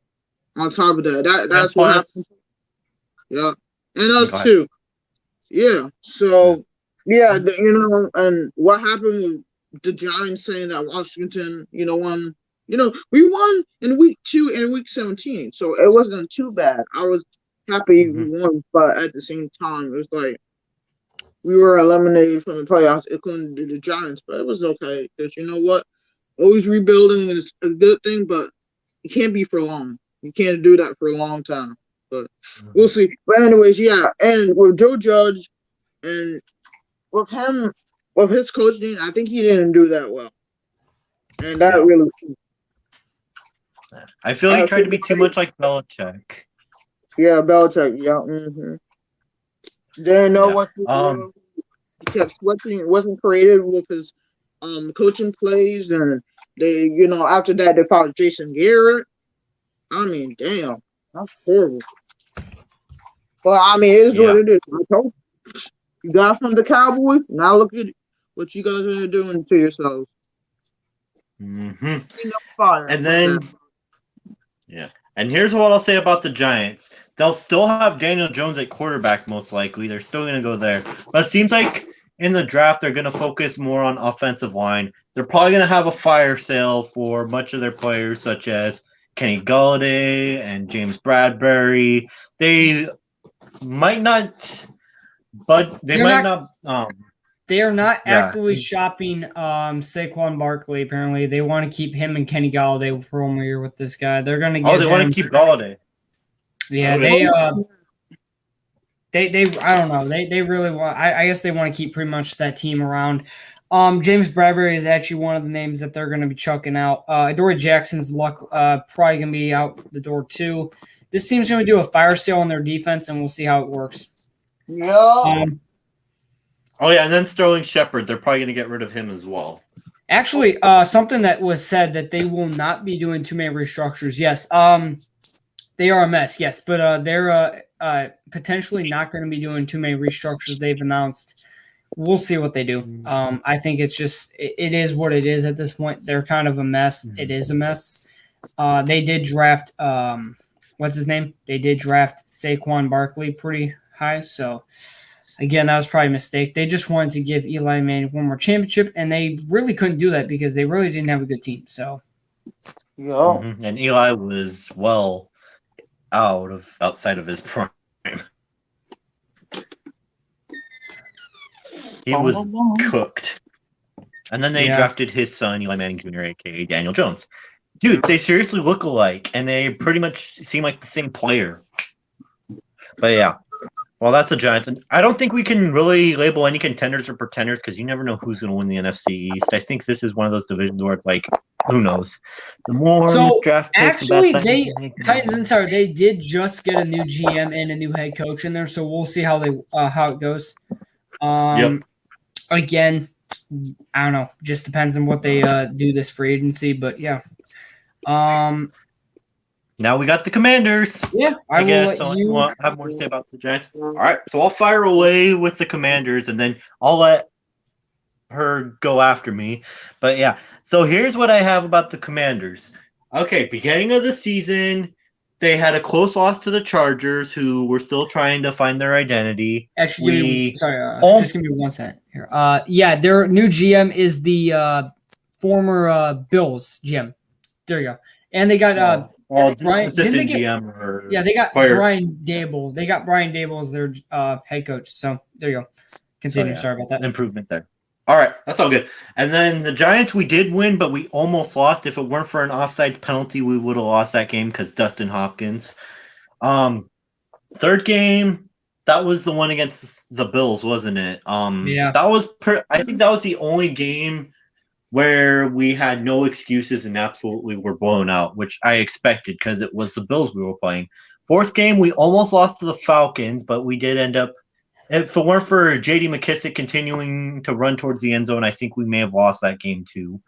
on top of that's what happened. Yeah. And us too. Yeah. So, and what happened with the Giants saying that Washington, won. We won in week 2 and week 17. So it wasn't too bad. I was happy we won, but at the same time, it was like we were eliminated from the playoffs, including the Giants. But it was okay because you know what? Always rebuilding is a good thing, but it can't be for long. You can't do that for a long time. But we'll see. But anyways, yeah. And with Joe Judge and with him, with his coaching, I think he didn't do that well. And that really. I feel he tried to be too much like Belichick. Yeah, Belichick. Yeah. Mm-hmm. Didn't know what to do. He kept switching. Wasn't creative with his coaching plays, and they, after that they found Jason Garrett. I mean, damn. That's horrible. But I mean, it is what it is. I told you got from the Cowboys. Now look at what you guys are doing to yourselves. Mm-hmm. Fire. And then, and here's what I'll say about the Giants. They'll still have Daniel Jones at quarterback, most likely. They're still going to go there. But it seems like in the draft, they're going to focus more on offensive line. They're probably going to have a fire sale for much of their players, such as Kenny Golladay and James Bradbury. They might not but they They're might not- not. They are not Yeah. actively shopping Saquon Barkley. Apparently, they want to keep him and Kenny Galladay for one more year with this guy. They're going to give Oh, they want him- to keep Galladay. Yeah, Okay. they I don't know. They really want. I guess they want to keep pretty much that team around. James Bradbury is actually one of the names that they're going to be chucking out. Adoree Jackson's luck probably going to be out the door too. This team's going to do a fire sale on their defense, and we'll see how it works. Yeah. Oh yeah, and then Sterling Shepard. They're probably going to get rid of him as well. Actually, something that was said that they will not be doing too many restructures. Yes, they are a mess. Yes, but they're potentially not going to be doing too many restructures. They've announced. We'll see what they do. I think it's just it is what it is at this point. They're kind of a mess. It is a mess. They did draft what's his name? They did draft Saquon Barkley pretty high. So again, that was probably a mistake. They just wanted to give Eli Manning one more championship, and they really couldn't do that because they really didn't have a good team. So Yeah. Mhm. And Eli was well outside of his prime. He was cooked. And then they Yeah. drafted his son, Eli Manning Jr., aka Daniel Jones. Dude, they seriously look alike, and they pretty much seem like the same player. But yeah, well, that's the Giants, and I don't think we can really label any contenders or pretenders because you never know who's going to win the NFC East. I think this is one of those divisions where it's like, who knows? The more So, these draft picks, the actually, best they- signings make. Titans Insider, they did just get a new GM and a new head coach in there, so we'll see how it goes. Yep. Again, I don't know. Just depends on what they do this free agency, but yeah. Now we got the Commanders. Yeah, I will guess let so. you. You want have more to say about the Giants? All right, so I'll fire away with the Commanders, and then I'll let her go after me. But yeah, so here's what I have about the Commanders. Okay, beginning of the season, they had a close loss to the Chargers, who were still trying to find their identity. Actually, sorry, all- just give me 1 second here. Yeah, their new GM is the former Bills GM. There you go. And they got well, Brian- assistant didn't they get- GM or yeah, they got Fire. Brian Dable. They got Brian Dable as their head coach. So there you go. Continue. yeah. Sorry about that. improvement there. All right, that's all good. And then the Giants, we did win, but we almost lost. If it weren't for an offsides penalty, we would have lost that game because Dustin Hopkins. Third game, that was the one against the Bills, wasn't it? Yeah. That was. I think that was the only game where we had no excuses and absolutely were blown out, which I expected because it was the Bills we were playing. Fourth game, we almost lost to the Falcons, but we did end up. If it weren't for J.D. McKissick continuing to run towards the end zone, I think we may have lost that game too.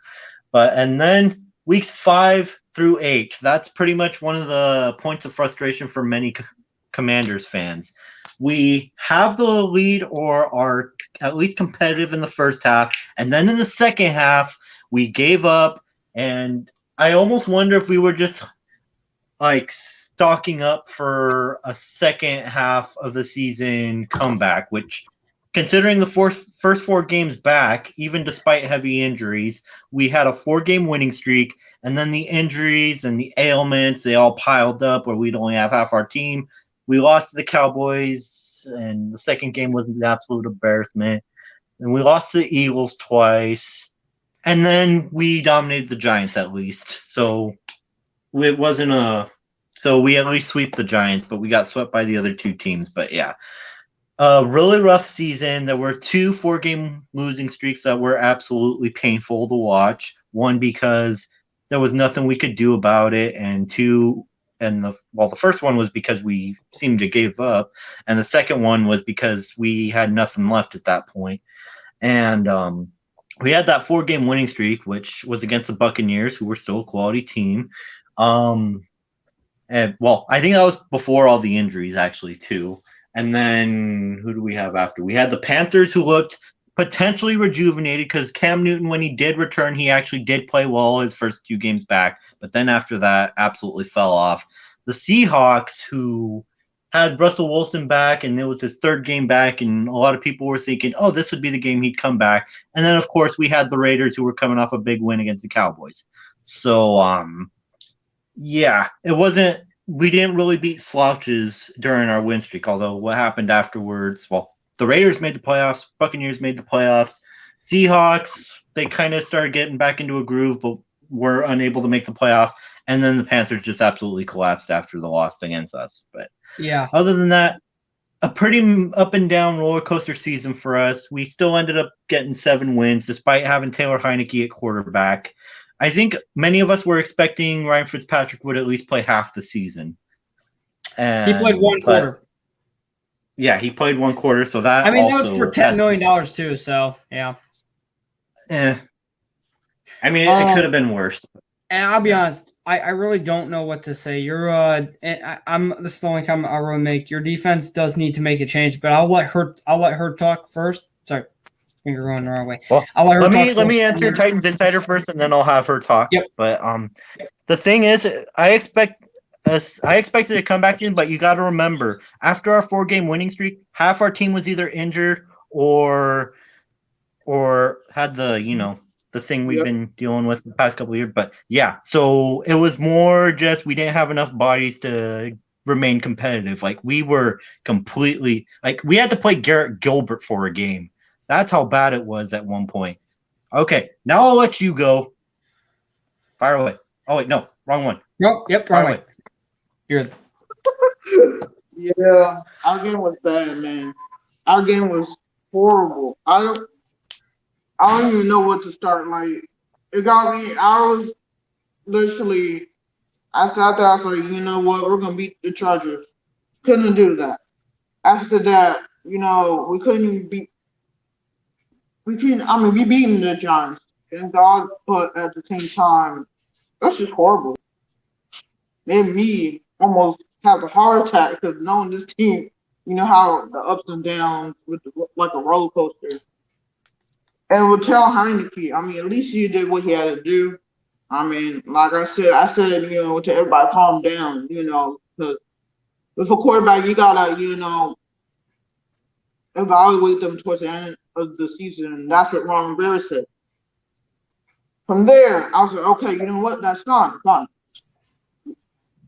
And then weeks 5 through 8, that's pretty much one of the points of frustration for many Commanders fans. We have the lead or are at least competitive in the first half, and then in the second half, we gave up. And I almost wonder if we were just like stocking up for a second half of the season comeback, which considering the first 4 games back, even despite heavy injuries, we had a 4-game winning streak, and then the injuries and the ailments, they all piled up where we'd only have half our team. We lost to the Cowboys, and the second game was an absolute embarrassment. And we lost to the Eagles twice, and then we dominated the Giants at least. So it wasn't so we at least sweep the Giants, but we got swept by the other 2 teams. But yeah, a really rough season. There were 2 4-game losing streaks that were absolutely painful to watch. One, because there was nothing we could do about it, and 2, the first one was because we seemed to give up, and the second one was because we had nothing left at that point. And we had that 4-game winning streak, which was against the Buccaneers, who were still a quality team. I think that was before all the injuries, actually, too. And then who do we have after? We had the Panthers, who looked potentially rejuvenated because Cam Newton, when he did return, he actually did play well his first 2 games back. But then after that, absolutely fell off. The Seahawks, who had Russell Wilson back, and it was his 3rd game back, and a lot of people were thinking, oh, this would be the game he'd come back. And then, of course, we had the Raiders, who were coming off a big win against the Cowboys. So, yeah, it wasn't – we didn't really beat slouches during our win streak, although what happened afterwards – well, the Raiders made the playoffs, Buccaneers made the playoffs, Seahawks, they kind of started getting back into a groove, but were unable to make the playoffs. And then the Panthers just absolutely collapsed after the loss against us. But Yeah. other than that, a pretty up and down roller coaster season for us. We still ended up getting 7 wins despite having Taylor Heineke at quarterback. I think many of us were expecting Ryan Fitzpatrick would at least play half the season. He played one quarter. Yeah, he played 1 quarter, so that I mean, that also was for $10 million too, so yeah. I mean, it could have been worse. And I'll be honest, I really don't know what to say. This is the only comment I'll really make. Your defense does need to make a change, but I'll let her talk first. Sorry, finger going the wrong way. Well, I'll let her let me answer Titans Insider first, and then I'll have her talk. Yep. But the thing is, I expected to come back in, but you got to remember, after our 4-game winning streak, half our team was either injured or had the thing we've been dealing with the past couple of years. But yeah, so it was more just we didn't have enough bodies to remain competitive. Like we were completely we had to play Garrett Gilbert for a game. That's how bad it was at one point. Okay, now I'll let you go. Fire away. Oh wait, no, wrong one. Nope, yep, wrong way. You're Yeah, our game was bad, man. Our game was horrible. I don't even know what to start. It got me. I was literally. I sat there. I was like, you know what? We're gonna beat the Chargers. Couldn't do that. After that, we couldn't even beat. We beating the Giants and God, but at the same time, that's just horrible. Made me almost have a heart attack because knowing this team, how the ups and downs with like a roller coaster. And with Taylor Heineke, at least he did what he had to do. Like I said, to everybody, calm down, because with a quarterback, you gotta, evaluate them towards the end of the season. And that's what Ron Rivera said. From there, I was like, okay, you know what? That's fine.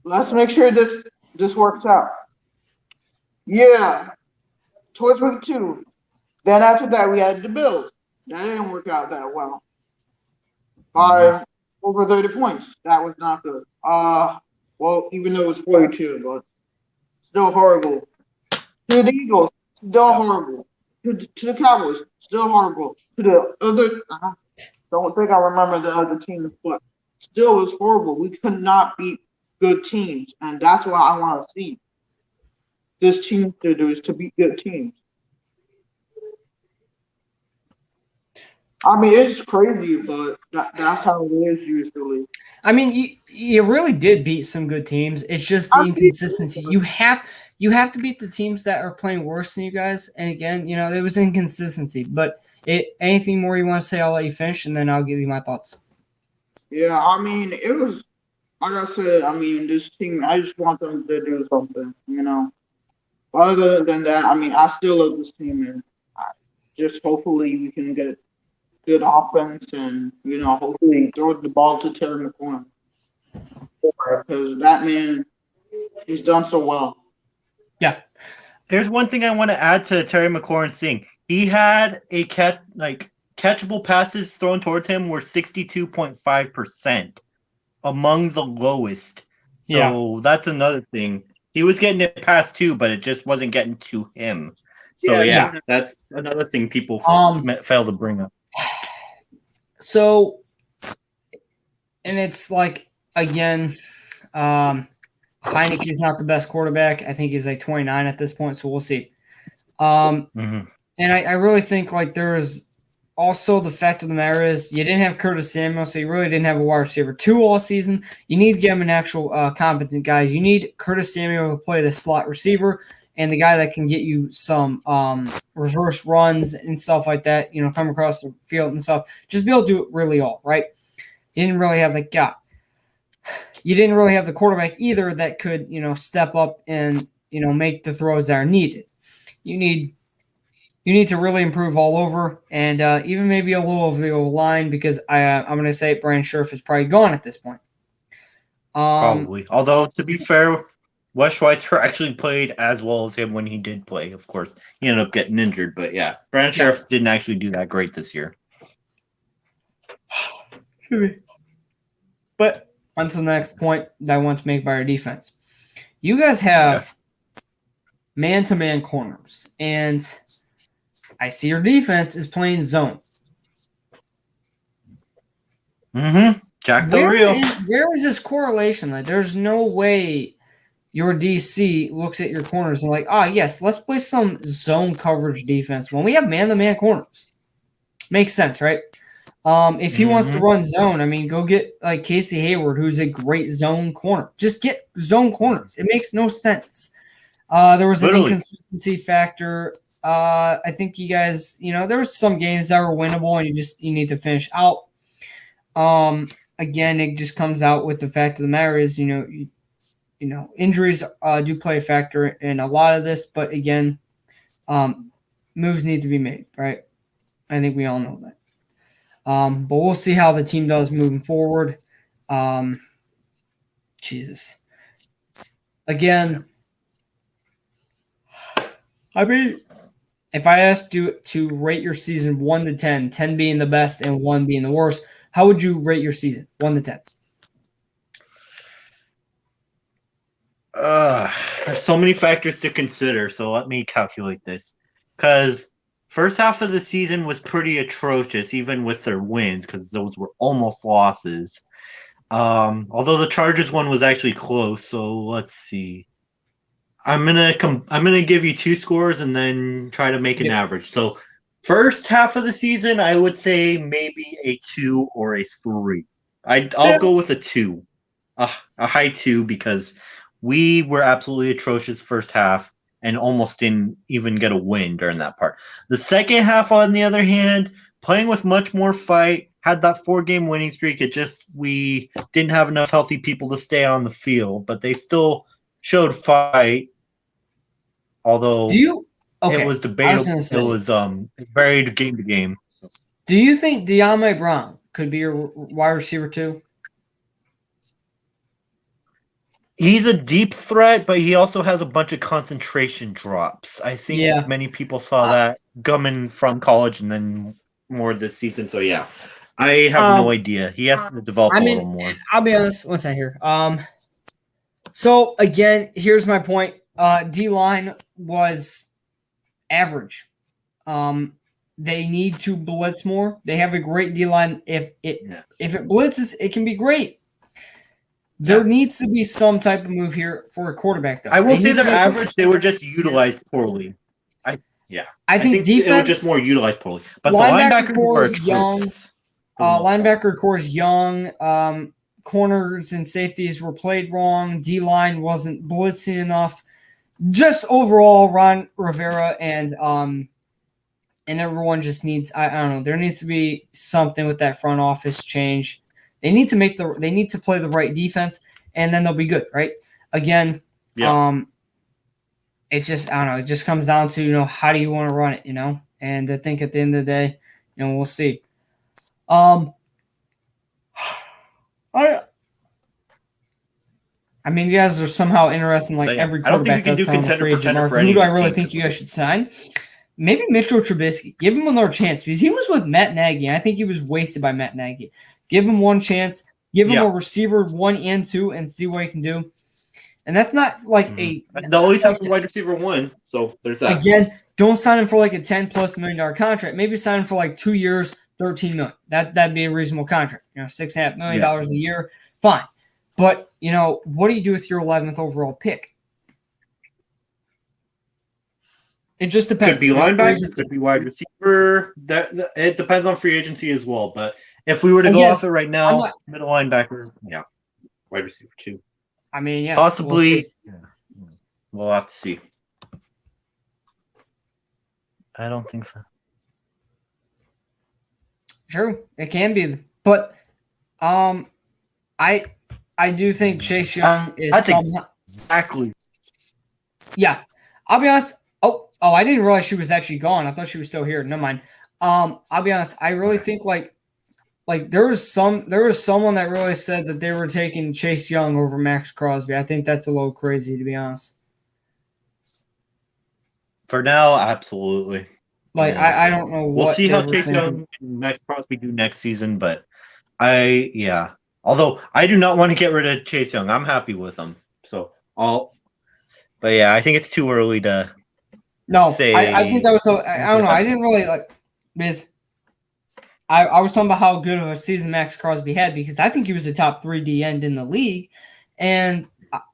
Let's make sure this works out. Yeah. Towards week 2. Then after that, we had the Bills. That didn't work out that well. By over 30 points. That was not good. Well, even though it was 42, but still horrible. To the Eagles, still horrible. To the Cowboys, still horrible. To the other, don't think I remember the other teams, but still was horrible. We could not beat good teams, and that's what I want to see. This team to do is to beat good teams. It's crazy, but that's how it is usually. You really did beat some good teams. It's just the inconsistency. You have to beat the teams that are playing worse than you guys. And again, there was inconsistency. But anything more you want to say, I'll let you finish, and then I'll give you my thoughts. Yeah, it was like I said. This team. I just want them to do something. Other than that, I still love this team, and just hopefully we can get good offense and, hopefully throw the ball to Terry McLaurin. Because that man, he's done so well. Yeah. There's one thing I want to add to Terry McLaurin's thing. He had a catchable passes thrown towards him were 62.5%, among the lowest. So that's another thing. He was getting it past too, but it just wasn't getting to him. So that's another thing people fail to bring up. So, and it's again, Heineke's not the best quarterback. I think he's 29 at this point, so we'll see. And I really think there's also the fact of the matter is you didn't have Curtis Samuel, so you really didn't have a wide receiver 2 all season. You need to get him an actual competent guy. You need Curtis Samuel to play the slot receiver and the guy that can get you some reverse runs and stuff like that, come across the field and stuff. Just be able to do it really all, right? You didn't really have that guy. You didn't really have the quarterback either that could, step up and, make the throws that are needed. You need to really improve all over, and even maybe a little of the O-line, because I'm going to say Brandon Scherff is probably gone at this point. Probably. Although, to be fair, Wes Schweitzer actually played as well as him when he did play. Of course, he ended up getting injured, but yeah, Brandon Sheriff didn't actually do that great this year. But on to the next point that I want to make by our defense. You guys have man-to-man corners, and I see your defense is playing zone. Jack Del Rio. Where is this correlation? Like, there's no way your DC looks at your corners and like, yes, let's play some zone coverage defense when we have man-to-man corners. Makes sense, right? If he wants to run zone, I mean, go get like Casey Hayward, who's a great zone corner. Just get zone corners. It makes no sense. There was an inconsistency factor. I think you guys, there was some games that were winnable, and you need to finish out. Again, it just comes out with the fact of the matter is, injuries do play a factor in a lot of this, but again, moves need to be made, right? I think we all know that. But we'll see how the team does moving forward. Jesus. Again, I mean, if I asked you to rate your season 1 to 10, 10 being the best and 1 being the worst, how would you rate your season 1 to 10? There's so many factors to consider, so let me calculate this. Because first half of the season was pretty atrocious, even with their wins, because those were almost losses. Although the Chargers one was actually close, so let's see. I'm gonna give you 2 scores and then try to make an average. So first half of the season, I would say maybe a 2 or a 3. I'll go with a 2, a high 2, because we were absolutely atrocious first half and almost didn't even get a win during that part. The second half, on the other hand, playing with much more fight, had that 4-game winning streak. We didn't have enough healthy people to stay on the field, but they still showed fight. Although it was debatable, it was varied game to game. Do you think De'Ami Brown could be your wide receiver too? He's a deep threat, but he also has a bunch of concentration drops. I think many people saw that coming from college and then more this season. So yeah, I have no idea. He has to develop a little more. I'll be honest. One second here. So again, here's my point. D-line was average. They need to blitz more. They have a great D-line. If it blitzes, it can be great. There needs to be some type of move here for a quarterback, though. I will say they're average. They were just utilized poorly. I think defense, they were just more utilized poorly. But the linebacker core is young. Linebacker core is young. Corners and safeties were played wrong. D-line wasn't blitzing enough. Just overall, Ron Rivera and everyone just needs. I don't know. There needs to be something with that front office change. They need to play the right defense, and then they'll be good, right? Again, it's just, I don't know. It just comes down to, how do you want to run it, And I think at the end of the day, we'll see. I mean, you guys are somehow interested in every quarterback that's on the free agent market. Who do I really think you guys should sign? Maybe Mitchell Trubisky. Give him another chance because he was with Matt Nagy, and I think he was wasted by Matt Nagy. Give him one chance. Give him a receiver 1 and 2 and see what he can do. And that's not they always have a wide receiver 1, so there's that. Again, don't sign him for a $10+ million contract. Maybe sign him for 2 years, $13 million. That'd be a reasonable contract. $6.5 million a year, fine. But what do you do with your 11th overall pick? It just depends. Could be linebacker, could be wide receiver. It depends on free agency as well. But if we were to go off it right now, middle linebacker, wide receiver 2. I mean, possibly. We'll have to see. I don't think so. Sure, it can be, but I do think Chase Young is exactly. Yeah, I'll be honest. Oh, I didn't realize she was actually gone. I thought she was still here. Never mind. I'll be honest. I really think like there was someone that really said that they were taking Chase Young over Max Crosby. I think that's a little crazy, to be honest. For now, absolutely. Like Yeah. I don't know what We'll see they how were Chase thinking. Young and Max Crosby do next season, but yeah. Although I do not want to get rid of Chase Young. I'm happy with him. But yeah, I think it's too early to No, say. I think that was so. I don't know. I didn't really like because I was talking about how good of a season Max Crosby had because I think he was a top 3 D end in the league, and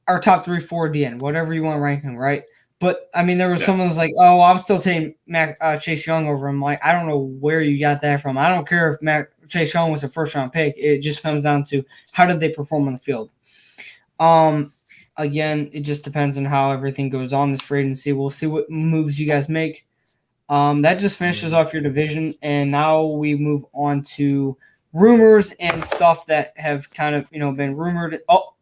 our top 3, 4 D end, whatever you want to rank him, right? But I mean, there was someone who's like, "Oh, I'm still taking Chase Young over him." Like, I don't know where you got that from. I don't care if Chase Young was a first round pick. It just comes down to how did they perform on the field. Again, it just depends on how everything goes on this free agency. We'll see what moves you guys make. That just finishes off your division, and now we move on to rumors and stuff that have kind of been rumored. Oh,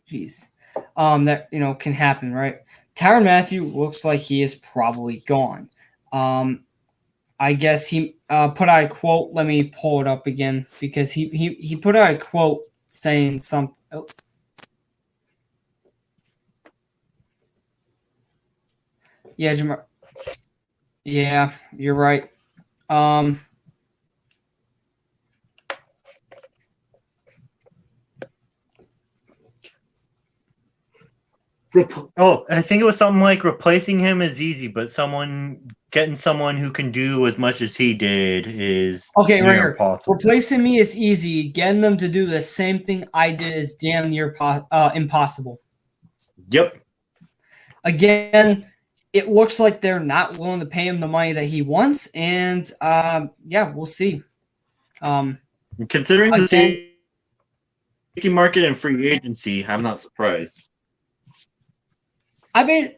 jeez, that can happen, right? Tyrann Mathieu looks like he is probably gone. I guess he put out a quote. Let me pull it up again because he put out a quote saying something. Oh. Yeah, Jamar. Yeah, you're right. I think it was something like replacing him is easy, but getting someone who can do as much as he did is okay. Right near here, impossible. replacing me is easy. Getting them to do the same thing I did is damn near impossible. Yep. Again, it looks like they're not willing to pay him the money that he wants, and yeah, we'll see. Considering the safety market and free agency, I'm not surprised. I mean,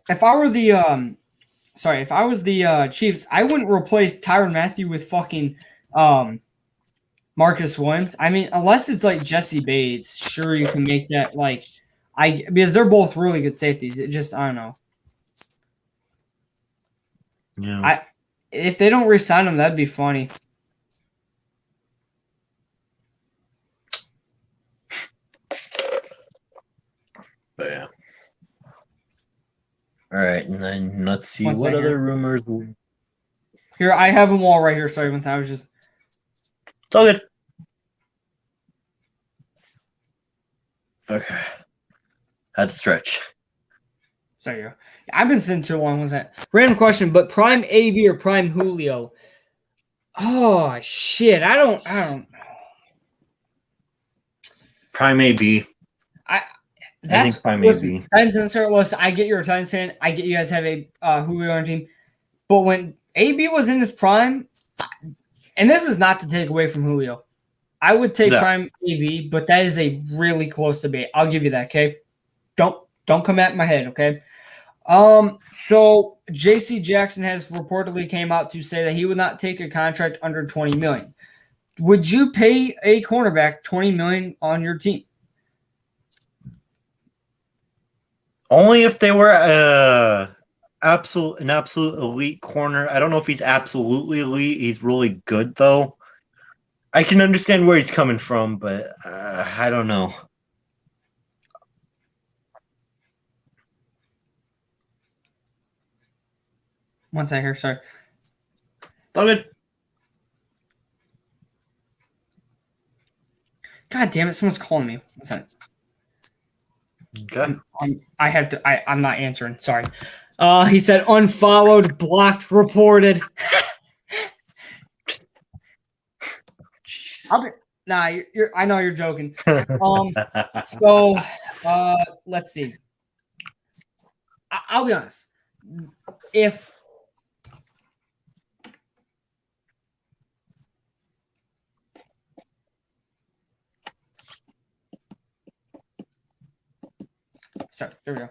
if I were the if I was the Chiefs, I wouldn't replace Tyrann Mathieu with fucking Marcus Williams. I mean, unless it's like Jesse Bates, sure you can make that because they're both really good safeties. It just I don't know. Yeah. If they don't re-sign him, that'd be funny. But yeah. All right, and then let's see what other rumors. Here, I have them all right here. Sorry, once I was just. It's all good. Okay. Had to stretch. Sorry, I've been sitting too long. What's that? Random question, but prime AV or prime Julio? Oh shit! I don't. Prime AB. I think prime AB. Titans and Sarah, listen, I get you're a Titans fan. I get you guys have a Julio on your team, but when AB was in his prime, and this is not to take away from Julio, I would take prime AB, but that is a really close debate. I'll give you that. Okay, don't come at my head. Okay. So J.C. Jackson has reportedly came out to say that he would not take a contract under $20 million. Would you pay a cornerback $20 million on your team? Only if they were an absolute elite corner. I don't know if he's absolutely elite. He's really good though. I can understand where he's coming from, but I don't know. One second here, sorry. All good. God damn it, someone's calling me. One second. Okay. I'm not answering. Sorry. He said unfollowed, blocked, reported. I know you're joking. So let's see. I'll be honest. Sorry, there we go.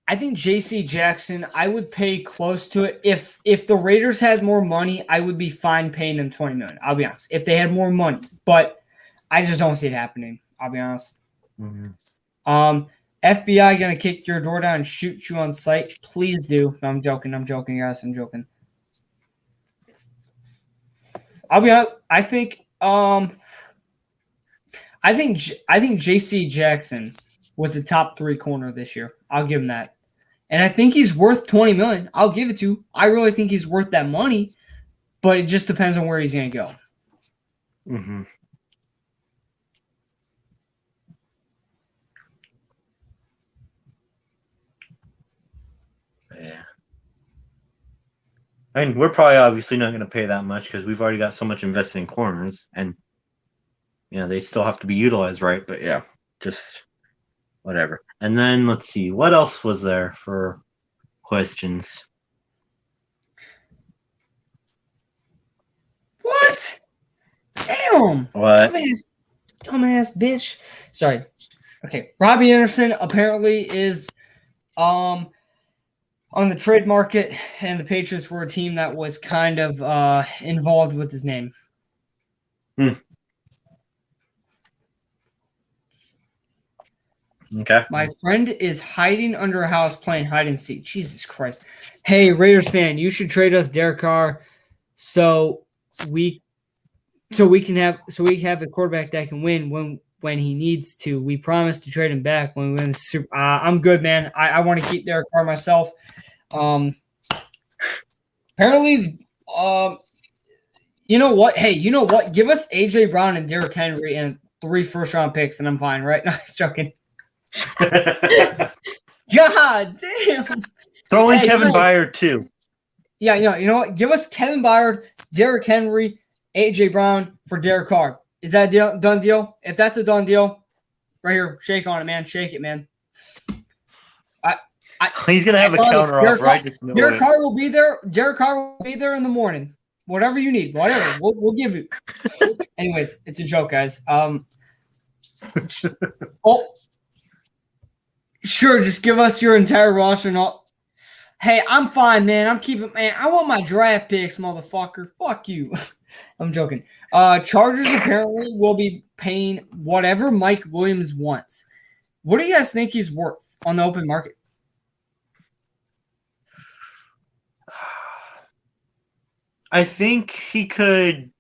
I think J.C. Jackson, I would pay close to it. If the Raiders had more money, I would be fine paying them $20 million. I'll be honest. If they had more money, but I just don't see it happening. I'll be honest. Mm-hmm. FBI gonna kick your door down and shoot you on sight? Please do. No, I'm joking, guys. I'm joking. I'll be honest. I think J.C. Jackson was the top 3 corner this year. I'll give him that, and I think he's worth $20 million. I'll give it to. I really think he's worth that money, but it just depends on where he's gonna go. Mm-hmm. Yeah. I mean, we're probably obviously not going to pay that much because we've already got so much invested in corners, and they still have to be utilized right. But yeah, just whatever. And then let's see, what else was there for questions? What? Damn! What? Dumbass bitch. Sorry. Okay, Robbie Anderson apparently is on the trade market, and the Patriots were a team that was kind of involved with his name. Okay. My friend is hiding under a house playing hide and seek. Jesus Christ. Hey, Raiders fan, you should trade us Derek Carr so we can have a quarterback that can win when he needs to. We promise to trade him back when we win the Super. I'm good, man. I want to keep Derek Carr myself. Apparently, you know what? Hey, you know what? Give us AJ Brown and Derrick Henry and 3 first-round picks, and I'm fine, right? No, I'm joking. God damn. Throw in Kevin Byard too. Yeah, you know what? Give us Kevin Byard, Derrick Henry, AJ Brown for Derek Carr. Is that a done deal? If that's a done deal, right here, shake on it, man. Shake it, man. He's gonna have a counter offer. I just know Derek Carr will be there. Derek Carr will be there in the morning. Whatever you need, whatever we'll give you. Anyways, it's a joke, guys. Sure, just give us your entire roster. Hey, I'm fine, man. I'm keeping, man. I want my draft picks, motherfucker. Fuck you. I'm joking. Chargers apparently will be paying whatever Mike Williams wants. What do you guys think he's worth on the open market? I think he could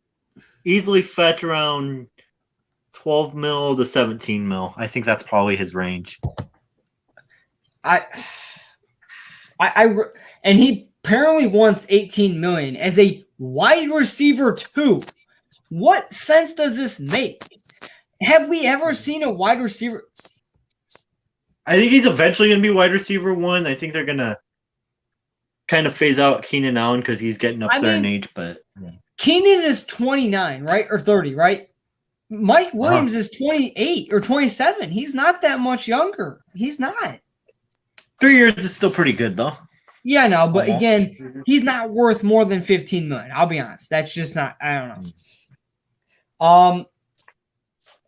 easily fetch around 12 mil to 17 mil. I think that's probably his range. And he apparently wants 18 million as a wide receiver too. What sense does this make? Have we ever seen a wide receiver? I think he's eventually going to be wide receiver 1. I think they're going to kind of phase out Keenan Allen because he's getting up there in age. But Keenan is 29, right? Or 30, right? Mike Williams is 28 or 27. He's not that much younger. He's not. 3 years is still pretty good, though. Yeah, no, but again, he's not worth more than 15 million. I'll be honest. That's just not, I don't know.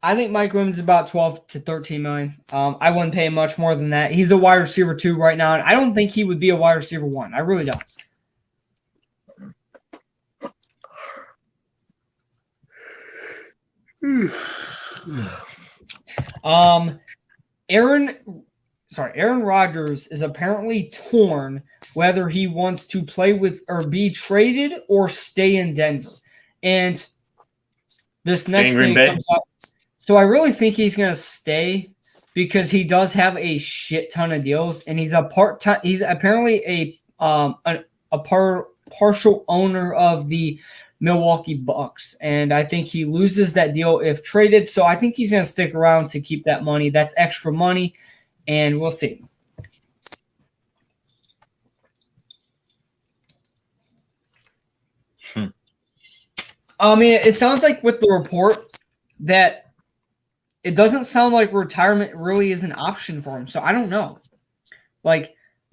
I think Mike Williams is about 12 to 13 million. I wouldn't pay him much more than that. He's a wide receiver 2 right now, and I don't think he would be a wide receiver 1. I really don't. Aaron Rodgers is apparently torn whether he wants to play with or be traded or stay in Denver. And this next thing comes up. So I really think he's going to stay because he does have a shit ton of deals, and he's a part-time. He's apparently a partial owner of the Milwaukee Bucks, and I think he loses that deal if traded. So I think he's going to stick around to keep that money. That's extra money, and we'll see. I mean, it sounds like with the report that it doesn't sound like retirement really is an option for him. So I don't know. Yeah,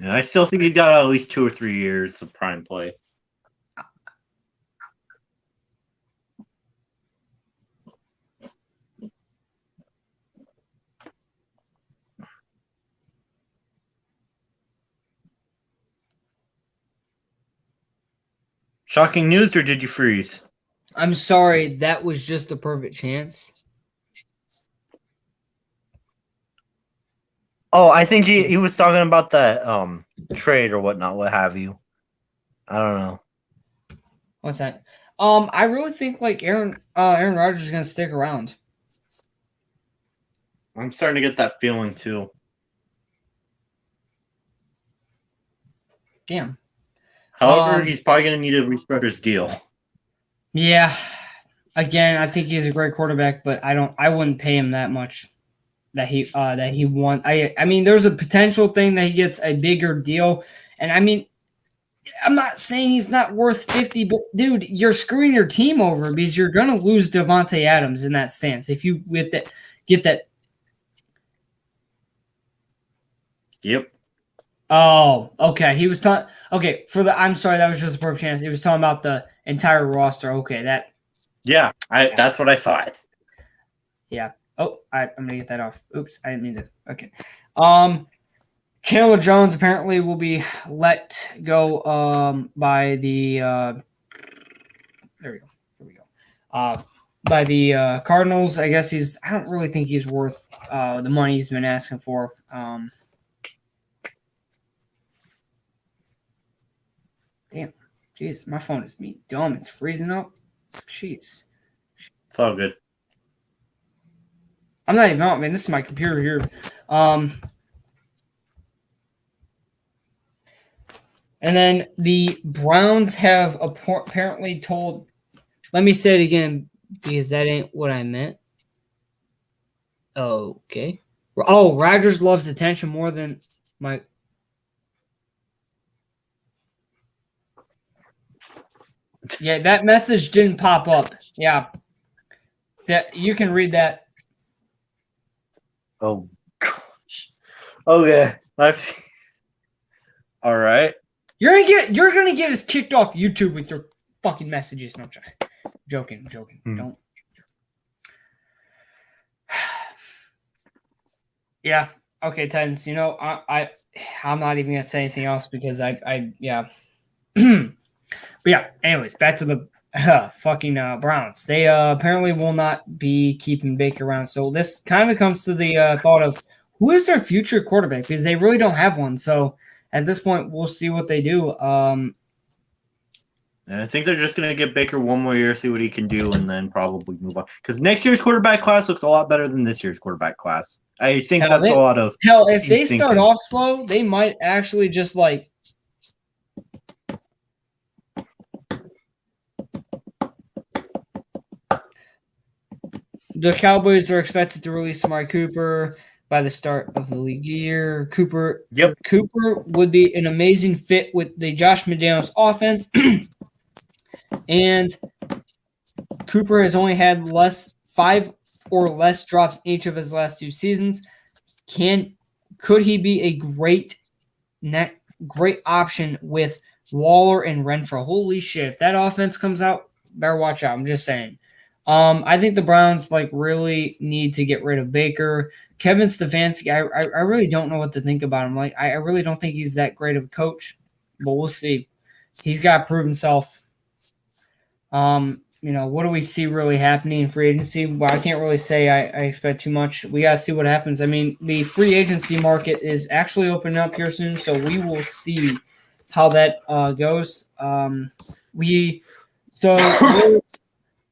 I still think he's got at least 2 or 3 years of prime play. Shocking news, or did you freeze? I'm sorry, that was just a perfect chance. Oh, I think he was talking about that trade or whatnot, what have you. I don't know. What's that? I really think like Aaron Rodgers is gonna stick around. I'm starting to get that feeling too. Damn. However, he's probably going to need to restructure his deal. Yeah. Again, I think he's a great quarterback, but I wouldn't pay him that much that he won. I mean, there's a potential thing that he gets a bigger deal, and I mean, I'm not saying he's not worth 50, but dude, you're screwing your team over because you're gonna lose Devontae Adams in that stance if you get that. Yep. Oh, okay. He was talking. Okay, I'm sorry, that was just a perfect chance. He was talking about the entire roster. Okay, that. Yeah, that's what I thought. Yeah. Oh, I'm gonna get that off. Oops, I didn't mean to. Okay. Chandler Jones apparently will be let go by the. There we go. Here we go. By the Cardinals. I guess I don't really think he's worth the money he's been asking for. Damn. Jeez, my phone is being dumb. It's freezing up. Jeez. It's all good. I'm not even out, man. This is my computer here. And then the Browns have apparently told. Let me say it again because that ain't what I meant. Okay. Oh, Rodgers loves attention more than Mike. Yeah, that message didn't pop up. Yeah. That you can read that. Oh gosh. Okay. All right. You're gonna get us kicked off YouTube with your fucking messages. No, I'm joking. Don't. Yeah. Okay, Titans. You know, I'm not even gonna say anything else because yeah. But yeah. Anyways, back to the fucking Browns. They apparently will not be keeping Baker around. So this kind of comes to the thought of who is their future quarterback because they really don't have one. So at this point, we'll see what they do. And I think they're just going to give Baker one more year, see what he can do, and then probably move on. Because next year's quarterback class looks a lot better than this year's quarterback class. I think that's a lot of. Hell, if they start off slow, they might actually just like. The Cowboys are expected to release Amari Cooper by the start of the league year. Cooper would be an amazing fit with the Josh McDaniels offense. And Cooper has only had 5 or less drops each of his last 2 seasons. Could he be a great option with Waller and Renfrow? Holy shit. If that offense comes out, better watch out. I'm just saying. I think the Browns really need to get rid of Baker. Kevin Stefanski, I really don't know what to think about him. Like I really don't think he's that great of a coach, but we'll see. He's got to prove himself. What do we see really happening in free agency? Well, I can't really say I expect too much. We got to see what happens. I mean, the free agency market is actually opening up here soon, so we will see how that goes.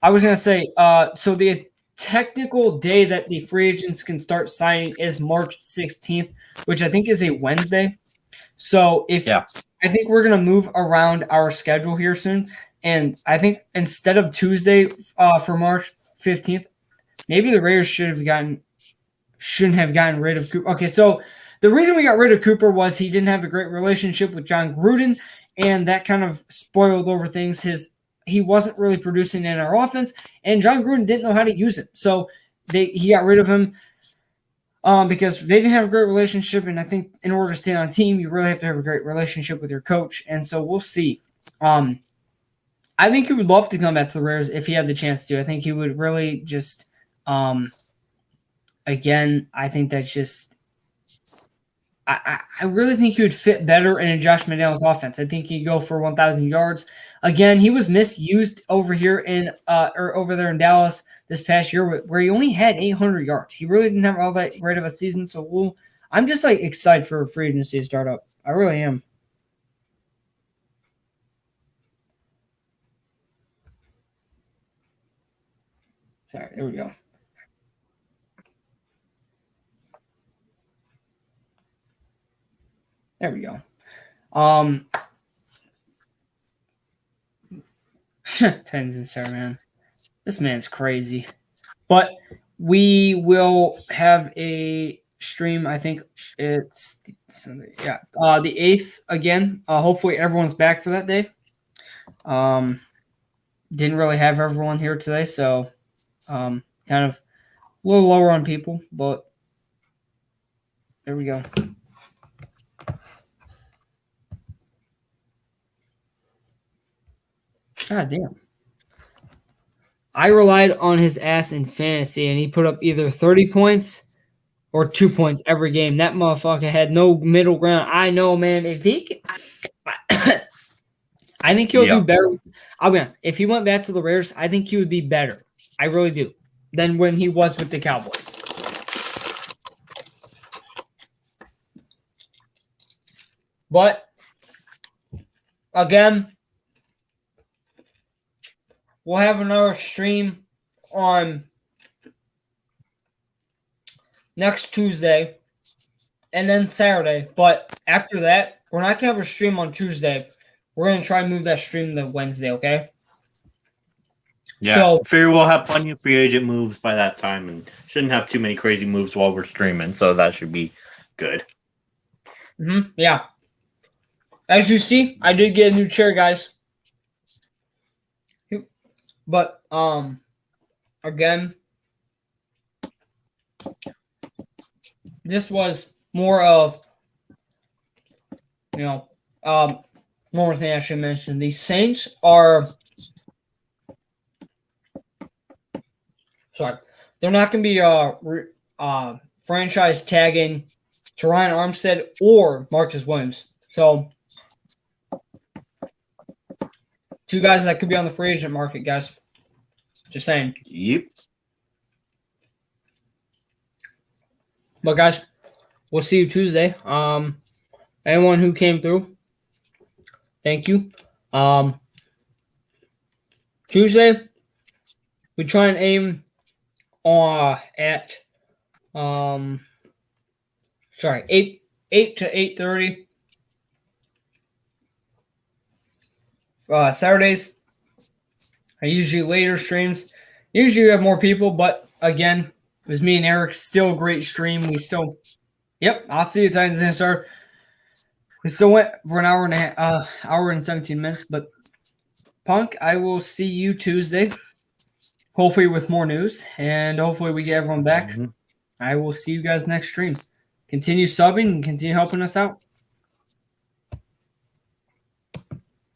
I was going to say, so the technical day that the free agents can start signing is March 16th, which I think is a Wednesday. So I think we're going to move around our schedule here soon. And I think instead of Tuesday for March 15th, maybe the Raiders shouldn't have gotten rid of Cooper. Okay, so the reason we got rid of Cooper was he didn't have a great relationship with John Gruden, and that kind of spoiled over things. He wasn't really producing in our offense, and John Gruden didn't know how to use it. So he got rid of him because they didn't have a great relationship. And I think in order to stay on a team, you really have to have a great relationship with your coach. And so we'll see. I think he would love to come back to the Raiders if he had the chance to. I think he would really just again, I think that's just I really think he would fit better in a Josh McDaniels offense. I think he'd go for 1,000 yards. Again, he was misused over here or over there in Dallas this past year, where he only had 800 yards. He really didn't have all that great of a season. So I'm just like excited for free agency to start up. I really am. Sorry, there we go. There we go. Tens and Sarah, man. This man's crazy. But we will have a stream. I think it's Sunday. Yeah, the 8th again. Hopefully everyone's back for that day. Didn't really have everyone here today, so kind of a little lower on people, but there we go. God damn. I relied on his ass in fantasy, and he put up either 30 points or 2 points every game. That motherfucker had no middle ground. I know, man. If he can, I think he'll do better. I'll be honest. If he went back to the Raiders, I think he would be better. I really do. Than when he was with the Cowboys. But, again, we'll have another stream on next Tuesday and then Saturday. But after that, we're not going to have a stream on Tuesday. We're going to try and move that stream to Wednesday, okay? Yeah, so, figure we'll have plenty of free agent moves by that time and shouldn't have too many crazy moves while we're streaming, so that should be good. Yeah. As you see, I did get a new chair, guys. But, again, this was more of, one more thing I should mention. The Saints are, they're not going to be franchise tagging Teron Armstead or Marcus Williams. So, 2 guys that could be on the free agent market, guys. Just saying. Yep. But guys, we'll see you Tuesday. Anyone who came through, thank you. Tuesday, we try and aim at 8 to 8:30. Saturdays, I usually later streams. Usually we have more people, but again, it was me and Eric. Still a great stream. I'll see you Titans and Star. We still went for an hour and a half, hour and 17 minutes. But Punk, I will see you Tuesday. Hopefully with more news, and hopefully we get everyone back. I will see you guys next stream. Continue subbing and continue helping us out.